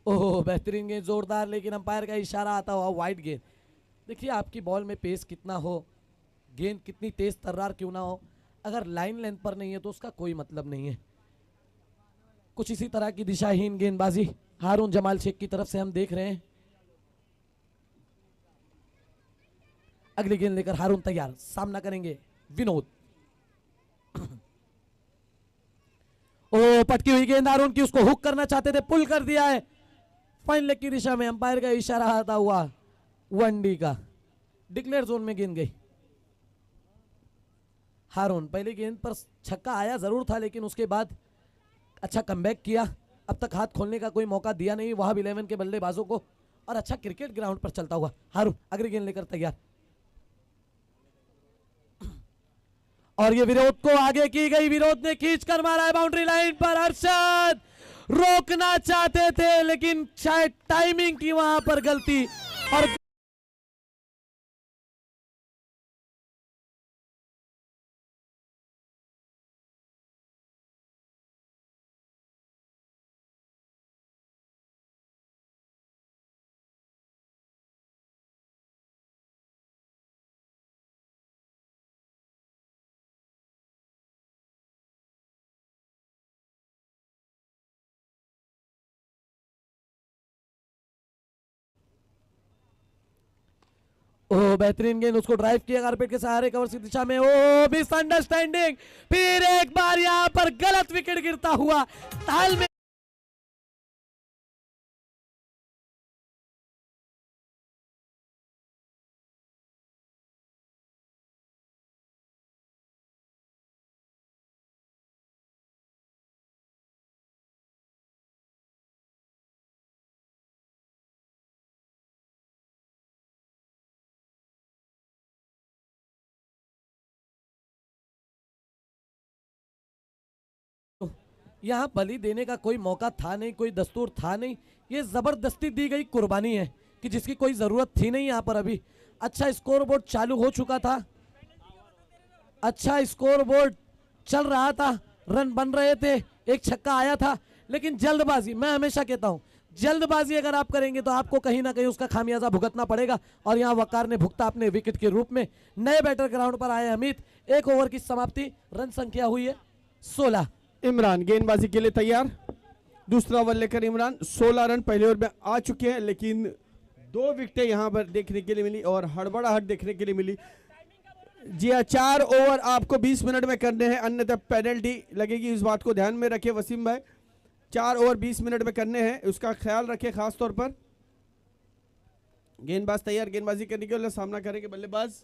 ओह बेहतरीन गेंद, जोरदार, लेकिन अंपायर का इशारा आता हुआ वाइड गेंद। देखिए आपकी बॉल में पेस कितना हो, गेंद कितनी तेज तर्रार क्यों ना हो, अगर लाइन लेंथ पर नहीं है तो उसका कोई मतलब नहीं है। कुछ इसी तरह की दिशाहीन गेंदबाजी हारून जमाल शेख की तरफ से हम देख रहे हैं। अगली गेंद लेकर हारून तैयार, सामना करेंगे विनोद। ओ पटकी हुई गेंद हारून की, उसको हुक करना चाहते थे, पुल कर दिया है फाइन लेग की दिशा में। अंपायर का इशारा आता हुआ वनडी का, डिक्लेयर जोन में गेंद गई। हारून पहली गेंद पर छक्का आया जरूर था लेकिन उसके बाद अच्छा कमबैक किया। अब तक हाथ खोलने का कोई मौका दिया नहीं वहाब 11 के बल्लेबाजों को, और अच्छा क्रिकेट ग्राउंड पर चलता हुआ हारून अगली गेंद लेकर तैयार। और ये विरोध को आगे की गई, विरोध ने खींच कर मारा है बाउंड्री लाइन पर। अरशद रोकना चाहते थे लेकिन शायद टाइमिंग की वहां पर गलती, और ओ बेहतरीन गेंद, उसको ड्राइव किया कारपेट के सहारे कवर की दिशा में। ओ मिसअंडरस्टैंडिंग, फिर एक बार यहां पर गलत विकेट गिरता हुआ ताल में। यहां बलि देने का कोई मौका था नहीं, कोई दस्तूर था नहीं, ये जबरदस्ती दी गई कुर्बानी है कि जिसकी कोई जरूरत थी नहीं यहां पर। अभी अच्छा स्कोरबोर्ड चालू हो चुका था, अच्छा स्कोरबोर्ड चल रहा था, रन बन रहे थे, एक छक्का आया था, लेकिन जल्दबाजी, मैं हमेशा कहता हूं जल्दबाजी अगर आप करेंगे तो आपको कहीं ना कहीं उसका खामियाजा भुगतना पड़ेगा, और यहां वकार ने भुगता अपने विकेट के रूप में। नए बैटर ग्राउंड पर आए अमित, एक ओवर की समाप्ति, रन संख्या हुई है 16। इमरान गेंदबाजी के लिए तैयार, दूसरा ओवर लेकर इमरान। 16 रन पहले ओवर में आ चुके हैं लेकिन 2 विकेटें यहां पर देखने के लिए मिली और हड़बड़ाहट देखने के लिए मिली। जी हाँ, 4 ओवर आपको 20 मिनट में करने हैं, अन्यथा पेनल्टी लगेगी, इस बात को ध्यान में रखें वसीम भाई। 4 ओवर 20 मिनट में करने हैं, उसका ख्याल रखें खास तौर पर। गेंदबाज तैयार, गेंदबाजी करने के लिए सामना करेंगे बल्लेबाज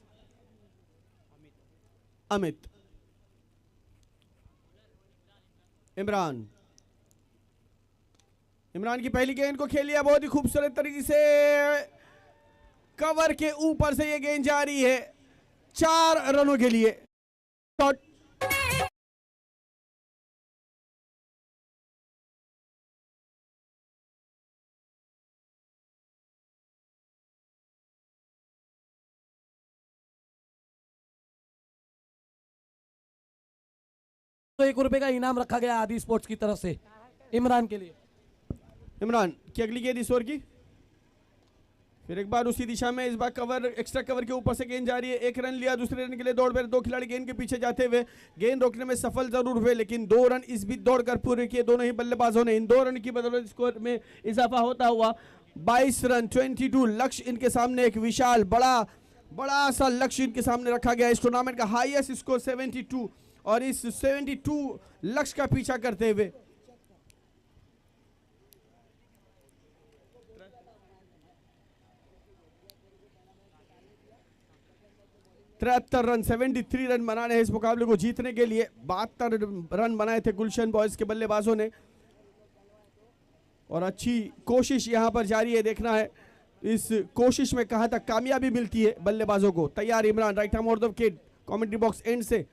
अमित। इमरान, इमरान की पहली गेंद को खेल लिया बहुत ही खूबसूरत तरीके से, कवर के ऊपर से ये गेंद जा रही है 4 रनों के लिए। शॉट तो 1 रुपए का इनाम रखा गया आदि स्पोर्ट्स की तरफ से इमरान के लिए। इमरान की अगली गेंद इस ओवर की, फिर एक बार उसी दिशा में, इस बार कवर, एक्स्ट्रा कवर के ऊपर से गेंद जा रही है। 1 रन लिया, दूसरे रन के लिए दौड़ पर 2 खिलाड़ी गेंद के पीछे जाते हुए गेंद रोकने में सफल जरूर हुए लेकिन 2 रन इस बीच दौड़कर पूरे किए दोनों ही बल्लेबाजों ने। इन 2 रन की बदौलत स्कोर में इजाफा होता हुआ 22 रन 22 लक्ष्य इनके सामने, एक विशाल बड़ा सा लक्ष्य इनके सामने रखा गया। इस टूर्नामेंट का हाईएस्ट स्कोर 72 और इस 72 लक्ष्य का पीछा करते हुए 73 रन 73 रन बनाने हैं इस मुकाबले को जीतने के लिए। 72 रन बनाए थे गुलशन बॉयज के बल्लेबाजों ने और अच्छी कोशिश यहां पर जारी है। देखना है इस कोशिश में कहां तक कामयाबी मिलती है बल्लेबाजों को। तैयार Imran, right hand of kid, commentary box and से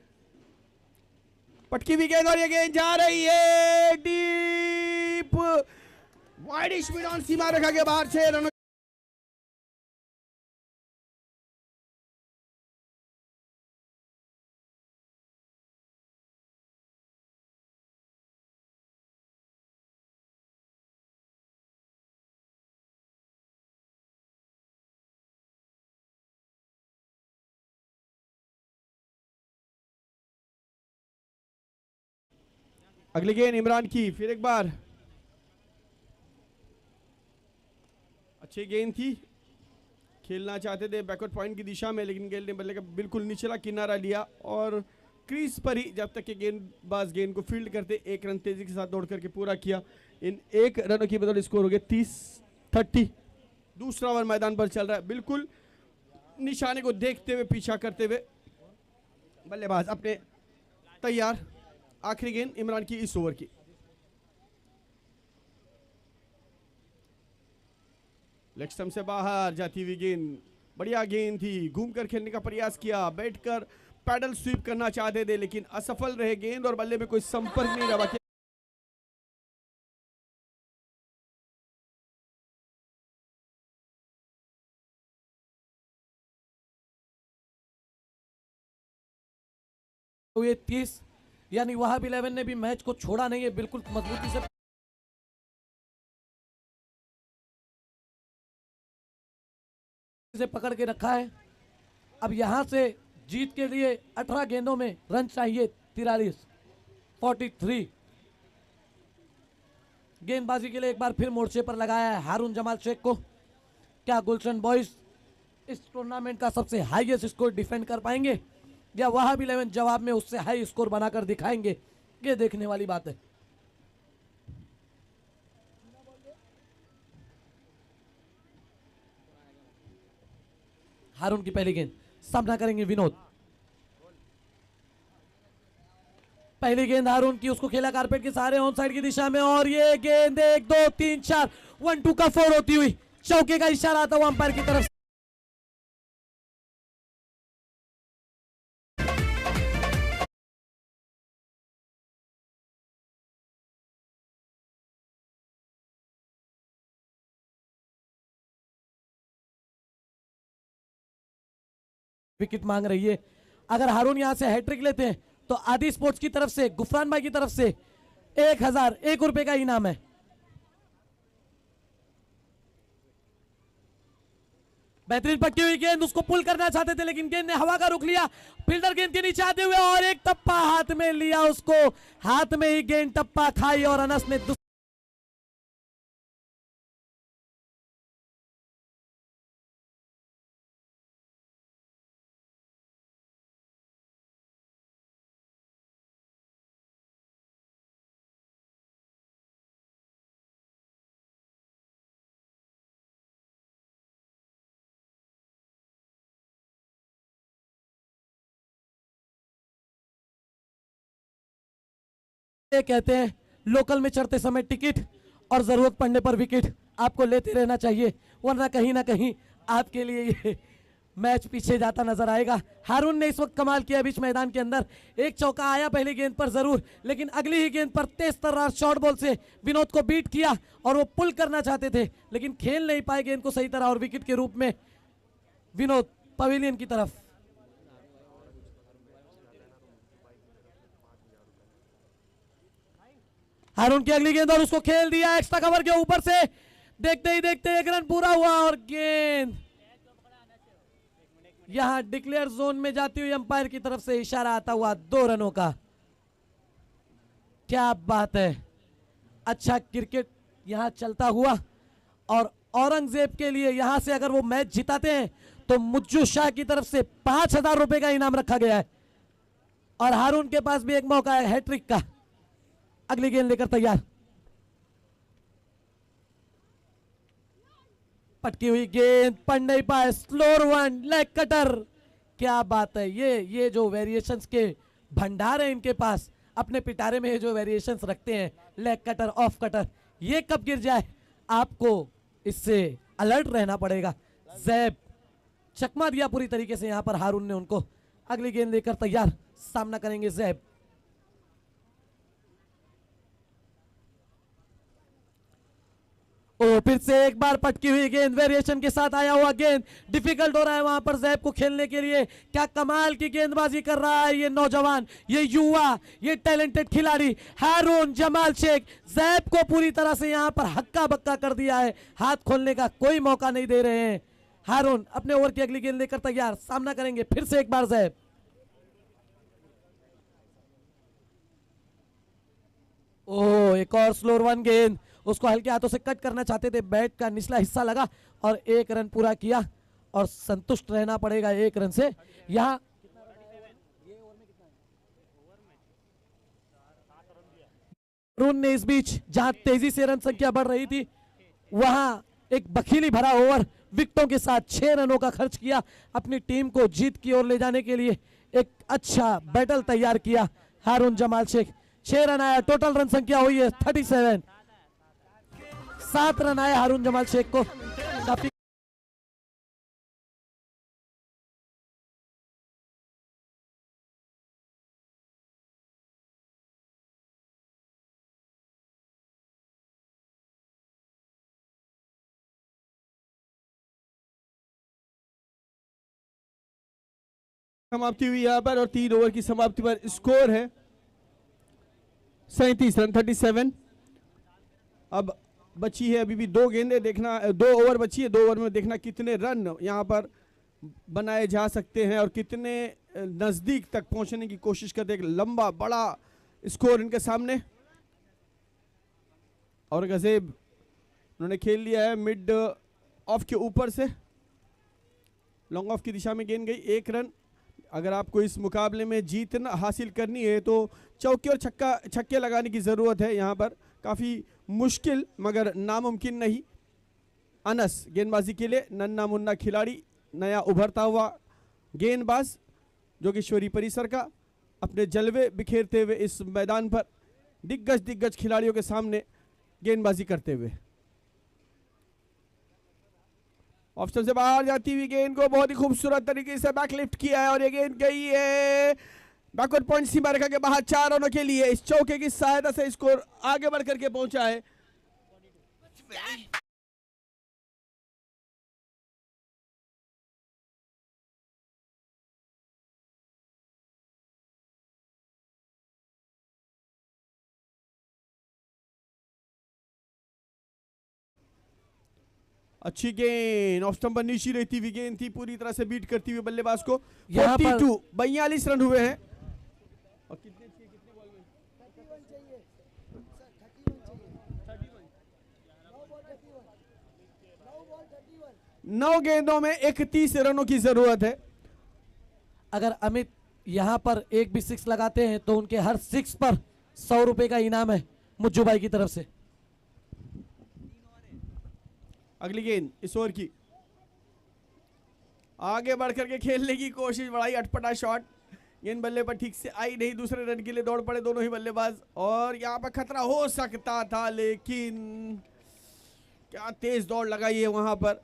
पटकी हुई गेंद और ये गेंद जा रही है डीप वाइडिश मिड ऑन सीमा रेखा के बाहर। 6 रनों अगली गेंद इमरान की, फिर एक बार अच्छी गेंद थी, खेलना चाहते थे बैकवर्ड पॉइंट की दिशा में लेकिन गेंद ने बल्ले का बिल्कुल निचला किनारा लिया और क्रीज पर ही जब तक कि गेंदबाज गेंद को फील्ड करते 1 रन तेजी के साथ दौड़ करके पूरा किया। इन 1 रनों की बदौलत स्कोर हो गया 30-30। दूसरा ओवर मैदान पर चल रहा है, बिल्कुल निशाने को देखते हुए पीछा करते हुए बल्लेबाज अपने तैयार। आखिरी गेंद इमरान की इस ओवर की। लेग स्टंप से बाहर जाती हुई गेंद, बढ़िया गेंद थी, घूमकर खेलने का प्रयास किया, बैठकर पैडल स्वीप करना चाहते थे लेकिन असफल रहे। गेंद और बल्ले में कोई संपर्क नहीं रहा। हुए 30, यानी वहाब 11 ने भी मैच को छोड़ा नहीं है, बिल्कुल मजबूती से पकड़ के रखा है। अब यहां से जीत के लिए 18 गेंदों में रन चाहिए 43। गेंदबाजी के लिए एक बार फिर मोर्चे पर लगाया है हारून जमाल शेख को। क्या गुलशन बॉयज इस टूर्नामेंट का सबसे हाईएस्ट स्कोर डिफेंड कर पाएंगे या वहाब 11 जवाब में उससे हाई स्कोर बनाकर दिखाएंगे? ये देखने वाली बात है। हारून की पहली गेंद, सामना करेंगे विनोद। पहली गेंद हारून की, उसको खेला कारपेट के सहारे ऑन साइड की दिशा में और ये गेंद 1 2 3 4 1-2 का 4 होती हुई चौके का इशारा आता हुआ अंपायर की तरफ। विकेट मांग रही है। अगर हारून यहां से हैट्रिक लेते हैं तो आदि स्पोर्ट्स की तरफ से, गुफरान भाई की तरफ से 1001 रुपए का इनाम है। बेहतरीन पटकी हुई गेंद, उसको पुल करना चाहते थे लेकिन गेंद ने हवा का रुख लिया, फील्डर गेंद के नीचे आते हुए और एक टप्पा हाथ में लिया, उसको हाथ में ही गेंद टप्पा खाई और अनस ने कहते हैं लोकल में चढ़ते समय टिकट और जरूरत पड़ने पर विकेट आपको लेते रहना चाहिए, वरना कहीं ना कहीं आपके लिए ये मैच पीछे जाता नजर आएगा। हारून ने इस वक्त कमाल किया बीच मैदान के अंदर, एक चौका आया पहली गेंद पर जरूर, लेकिन अगली ही गेंद पर तेज तर्रार शॉर्ट बॉल से विनोद को बीट किया और वो पुल करना चाहते थे लेकिन खेल नहीं पाए गेंद को सही तरह और विकेट के रूप में विनोद पवेलियन की तरफ। हारून की अगली गेंद और उसको खेल दिया एक्स्ट्रा कवर के ऊपर से, देखते ही देखते 1 रन पूरा हुआ और गेंद यहां डिक्लेयर जोन में जाती हुई अंपायर की तरफ से इशारा आता हुआ 2 रनों का। क्या बात है, अच्छा क्रिकेट यहां चलता हुआ और औरंगजेब के लिए यहां से अगर वो मैच जिताते हैं तो मुज्जू शाह की तरफ से 5000 रुपए का इनाम रखा गया है और हारून के पास भी एक मौका है हैट्रिक का। अगली गेंद लेकर तैयार, पटकी हुई गेंद पड़ नहीं पाए, स्लोर वन लेग कटर। क्या बात है, ये जो वेरिएशंस के भंडार है इनके पास, अपने पिटारे में ये जो वेरिएशंस रखते हैं, लेग कटर, ऑफ कटर, ये कब गिर जाए आपको इससे अलर्ट रहना पड़ेगा। जैब चकमा दिया पूरी तरीके से यहां पर हारून ने उनको। अगली गेंद लेकर तैयार, सामना करेंगे जैब। ओ फिर से एक बार पटकी हुई गेंद, वेरिएशन के साथ आया हुआ गेंद, डिफिकल्ट हो रहा है वहां पर जैब को खेलने के लिए। क्या कमाल की गेंदबाजी कर रहा है ये नौजवान, ये युवा, ये टैलेंटेड खिलाड़ी हारून जमाल शेख। जैब को पूरी तरह से यहां पर हक्का बक्का कर दिया है, हाथ खोलने का कोई मौका नहीं दे रहे हैं। हारून अपने ओवर की अगली गेंद लेकर तैयार, सामना करेंगे फिर से एक बार जैब। ओ एक और स्लोर वन गेंद, उसको हल्के हाथों से कट करना चाहते थे, बैट का निचला हिस्सा लगा और एक रन पूरा किया और संतुष्ट रहना पड़ेगा एक रन से। यहां हारून ने इस बीच जहां तेजी से रन संख्या बढ़ रही थी, वहां एक बखीली भरा ओवर विकेटों के साथ 6 रनों का खर्च किया, अपनी टीम को जीत की ओर ले जाने के लिए एक अच्छा बैटल तैयार किया हारून जमाल शेख। 6 रन आया, टोटल रन संख्या हुई है 37। 7 रन आए हारून जमाल शेख को। काफी समाप्ति हुई यहाँ पर और 3 ओवर की समाप्ति पर स्कोर है 37 रन 37। अब बची है अभी भी 2 गेंदें, देखना 2 ओवर बची है, 2 ओवर में देखना कितने रन यहाँ पर बनाए जा सकते हैं और कितने नजदीक तक पहुंचने की कोशिश करते हैं। एक लंबा बड़ा स्कोर इनके सामने और गजेब उन्होंने खेल लिया है मिड ऑफ के ऊपर से, लॉन्ग ऑफ की दिशा में गेंद गई। 1 रन। अगर आपको इस मुकाबले में जीत हासिल करनी है तो चौके और छक्के लगाने की ज़रूरत है। यहाँ पर काफ़ी मुश्किल मगर नामुमकिन नहीं। अनस गेंदबाजी के लिए नन्ना मुन्ना खिलाड़ी, नया उभरता हुआ गेंदबाज जोगेश्वरी परिसर का, अपने जलवे बिखेरते हुए इस मैदान पर दिग्गज खिलाड़ियों के सामने गेंदबाजी करते हुए। ऑप्शन से बाहर जाती हुई गेंद को बहुत ही खूबसूरत तरीके से बैकलिफ्ट किया है और ये गेंद गई है बैकवर्ड पॉइंट सीमा रेखा के बाहर 4 रनों के लिए। इस चौके की सहायता से स्कोर आगे बढ़ करके पहुंचा है। अच्छी गेंद ऑफ स्टंप पर नीचे रहती हुई गेंद थी, पूरी तरह से बीट करती हुई बल्लेबाज को। 42 रन हुए हैं और कितने बॉल में 9 गेंदों में 31 रनों की जरूरत है। अगर अमित यहां पर एक भी 6 लगाते हैं तो उनके हर 6 पर 100 रुपए का इनाम है मुज्जू भाई की तरफ से। अगली गेंद इस ओवर की, आगे बढ़कर के खेलने की कोशिश, बड़ा ही अटपटा शॉट, गेंद बल्ले पर ठीक से आई नहीं, दूसरे रन के लिए दौड़ पड़े दोनों ही बल्लेबाज और यहां पर खतरा हो सकता था लेकिन क्या तेज दौड़ लगाई है वहां पर।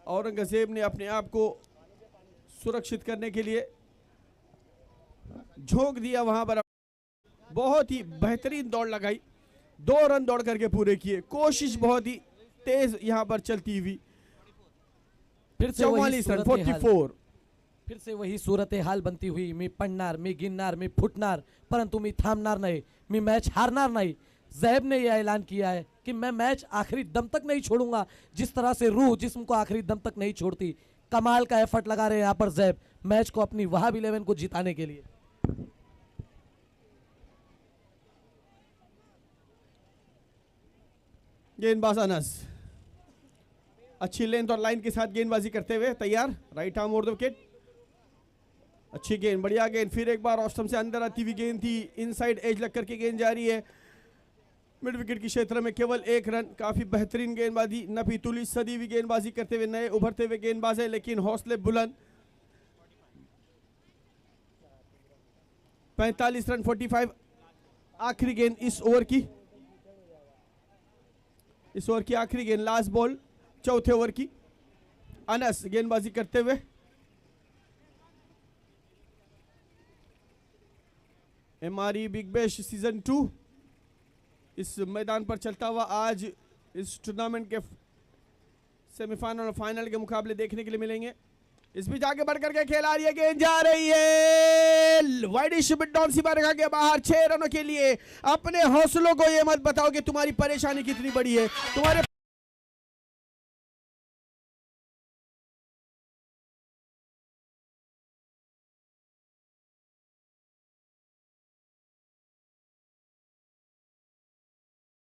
औरंगजेब ने अपने आप को सुरक्षित करने के लिए झोंक दिया वहां पर, बहुत ही बेहतरीन दौड़ लगाई, 2 रन दौड़ करके पूरे किए, कोशिश बहुत ही तेज यहां पर चलती हुई। फिर से 44 रन 44। फिर से वही सूरत हाल बनती हुई, मी पडणार, मी गिनणार, मी फुटणार, परंतु मी थांबणार नहीं, मी मैच हारणार नहीं। जैब ने यह ऐलान किया है कि मैं मैच आखिरी दम तक नहीं छोड़ूंगा, जिस तरह से रूह जिस्म को आखिरी दम तक नहीं छोड़ती। कमाल का एफर्ट लगा रहे हैं यहाँ पर जैब मैच को अपनी वहाब 11 को जिताने के लिए। गेंदबाज अनस अच्छी लेंथ और लाइन के साथ गेंदबाजी करते हुए तैयार, right arm over the wicket, अच्छी गेंद, बढ़िया गेंद, फिर एक बार ऑफ स्टंप से अंदर आती हुई गेंद थी, इनसाइड एज लग करके गेंद जा रही है मिड विकेट के क्षेत्र में, केवल 1 रन। काफी बेहतरीन गेंदबाजी, नफी तुली सदी हुई गेंदबाजी करते हुए नए उभरते हुए गेंदबाज है लेकिन हौसले बुलंद, 45 रन 45। आखिरी गेंद इस ओवर की, इस ओवर की आखिरी गेंद, लास्ट बॉल चौथे ओवर की। अनस गेंदबाजी करते हुए, एमआरई बिग बैश सीजन 2 इस मैदान पर चलता हुआ। आज इस टूर्नामेंट के सेमीफाइनल और फाइनल के मुकाबले देखने के लिए मिलेंगे। इस बीच आगे बढ़कर के खेल आ रही है, गेंद जा रही है वाइडिश मिड डाउन सीमा रेखा के बाहर 6 रनों के लिए। अपने हौसलों को ये मत बताओ कि तुम्हारी परेशानी कितनी बड़ी है। तुम्हारे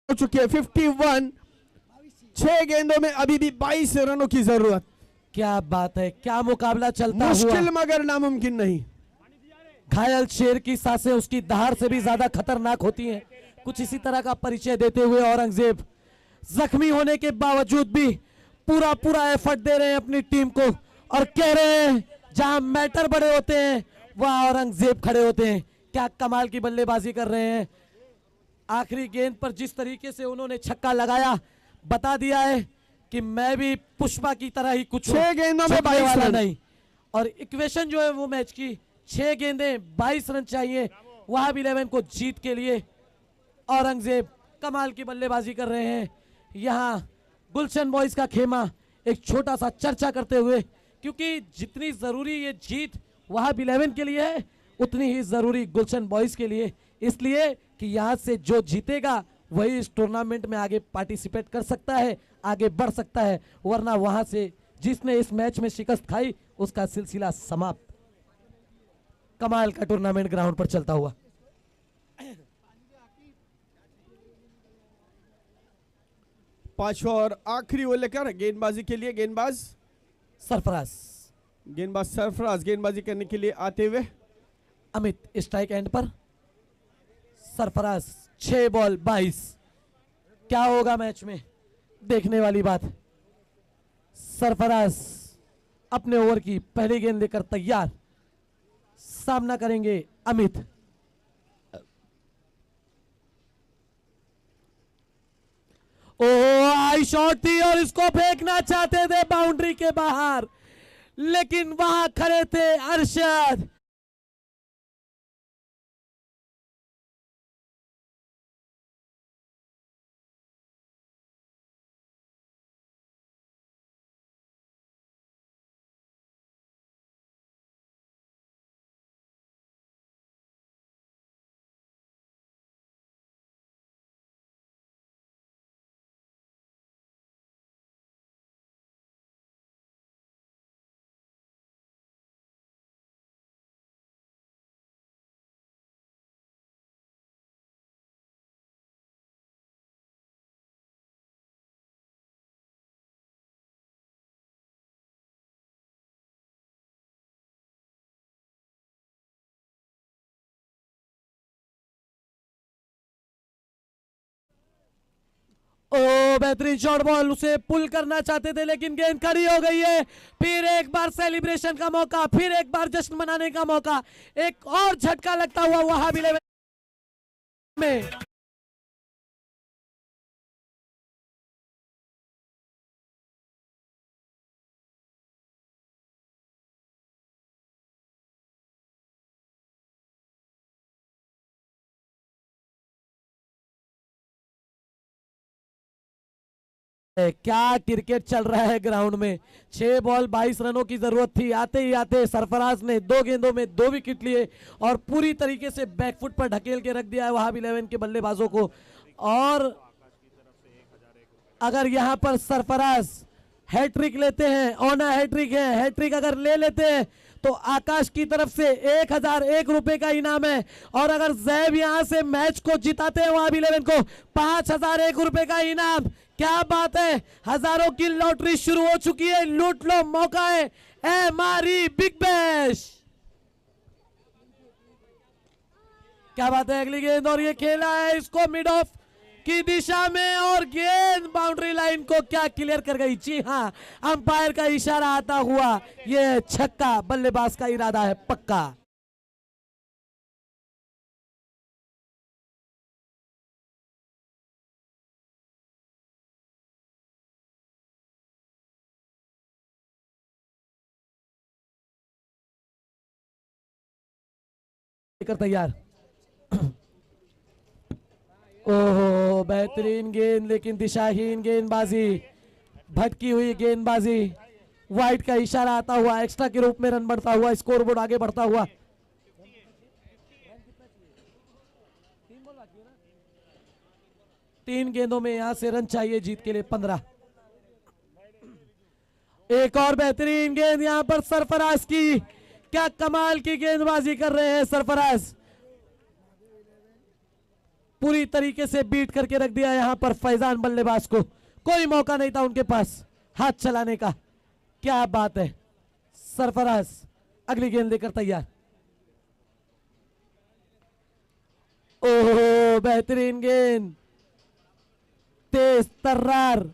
हो चुके हैं 51। 6 गेंदों में अभी भी 22 रनों की जरूरत। क्या बात है, क्या मुकाबला चलता मुश्किल हुआ। मगर नामुमकिन नहीं। घायल शेर की सांसें उसकी दहाड़ से भी ज्यादा खतरनाक होती हैं। कुछ इसी तरह का परिचय देते हुए औरंगजेब जख्मी होने के बावजूद भी पूरा पूरा एफर्ट दे रहे हैं अपनी टीम को और कह रहे हैं जहां मैटर बड़े होते हैं वहां औरंगजेब खड़े होते हैं। क्या कमाल की बल्लेबाजी कर रहे हैं। आखिरी गेंद पर जिस तरीके से उन्होंने छक्का लगाया, बता दिया है कि मैं भी पुष्पा की तरह ही कुछ 6 गेंदों में 22 वाला रन। नहीं। और इक्वेशन जो है वो मैच की 6 गेंदें 22 रन चाहिए वहाब 11 को जीत के लिए। औरंगजेब कमाल की बल्लेबाजी कर रहे हैं। यहाँ गुलशन बॉयज का खेमा एक छोटा सा चर्चा करते हुए, क्योंकि जितनी जरूरी ये जीत वहाब 11 के लिए है उतनी ही जरूरी गुलशन बॉयज के लिए, इसलिए कि यहाँ से जो जीतेगा वही इस टूर्नामेंट में आगे पार्टिसिपेट कर सकता है, आगे बढ़ सकता है, वरना वहां से जिसने इस मैच में शिकस्त खाई उसका सिलसिला समाप्त। कमाल का टूर्नामेंट ग्राउंड पर चलता हुआ। पांचवा और आखिरी ओवर लेकर गेंदबाजी के लिए गेंदबाज सरफराज गेंदबाजी करने के लिए आते हुए। अमित स्ट्राइक एंड पर, सरफराज 6 बॉल 22। क्या होगा मैच में, देखने वाली बात। सरफराज अपने ओवर की पहली गेंद लेकर तैयार, सामना करेंगे अमित। ओ आई शॉट थी और इसको फेंकना चाहते थे बाउंड्री के बाहर, लेकिन वहां खड़े थे अरशद। ओ बेहतरीन शॉट बॉल, उसे पुल करना चाहते थे लेकिन गेंद खड़ी हो गई है। फिर एक बार सेलिब्रेशन का मौका, फिर एक बार जश्न मनाने का मौका, एक और झटका लगता हुआ वहाब 11 में। क्या क्रिकेट चल रहा है ग्राउंड में। 6 बॉल 22 रनों की जरूरत थी, आते ही आते सरफराज ने 2 गेंदों में 2 विकेट लिए और पूरी तरीके से बैकफुट पर ढकेल के रख दिया है वहाब 11 के बल्लेबाजों को। और अगर यहां पर सरफराज हैट्रिक लेते हैं, ऑना हैट्रिक है, हैट्रिक अगर ले लेते हैं तो आकाश की तरफ से 1001 रुपए का इनाम है। और अगर जैब यहां से मैच को जिताते हैं वहाब 11 को 5001 रुपए का इनाम। क्या बात है, हजारों की लॉटरी शुरू हो चुकी है, लूट लो, मौका है एमआरई बिग बैश। क्या बात है, अगली गेंद और ये खेला है इसको मिड ऑफ की दिशा में और गेंद बाउंड्री लाइन को क्या क्लियर कर गई। जी हां, अंपायर का इशारा आता हुआ ये छक्का, बल्लेबाज का इरादा है पक्का। लेकर तैयार। ओहो बेहतरीन गेंद, लेकिन दिशाहीन गेंदबाजी, भटकी हुई गेंदबाजी। वाइड का इशारा आता हुआ, एक्स्ट्रा के रूप में रन बढ़ता हुआ, स्कोरबोर्ड आगे बढ़ता हुआ। तीन गेंदों में यहां से रन चाहिए जीत के लिए 15। एक और बेहतरीन गेंद यहां पर सरफराज की, क्या कमाल की गेंदबाजी कर रहे हैं सरफराज, पूरी तरीके से बीट करके रख दिया यहां पर फैजान बल्लेबाज को, कोई मौका नहीं था उनके पास हाथ चलाने का। क्या बात है, सरफराज अगली गेंद लेकर तैयार। ओहो बेहतरीन गेंद, तेज तर्रार,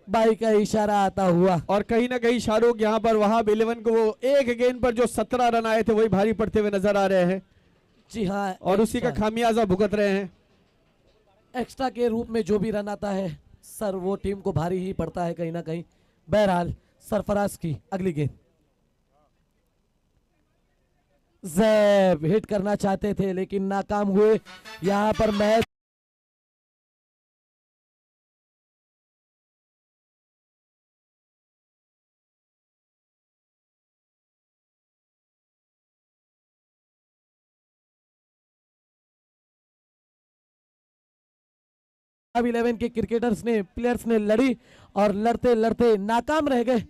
बाई का इशारा आता हुआ। और कहीं ना कहीं शाहरुख यहाँ पर वहाब 11 को वो एक गेंद पर जो 17 रन आए थे वही भारी पड़ते हुए नजर आ रहे हैं। जी हाँ, और उसी का खामियाजा भुगत रहे हैं। एक्स्ट्रा के रूप में जो भी रन आता है सर, वो टीम को भारी ही पड़ता है कहीं ना कहीं। बहरहाल सरफराज की अगली गेंद, जैब हिट करना चाहते थे लेकिन नाकाम हुए यहां पर। मैच अब 11 के क्रिकेटर्स ने, प्लेयर्स ने लड़ी और लड़ते लड़ते नाकाम रह गए।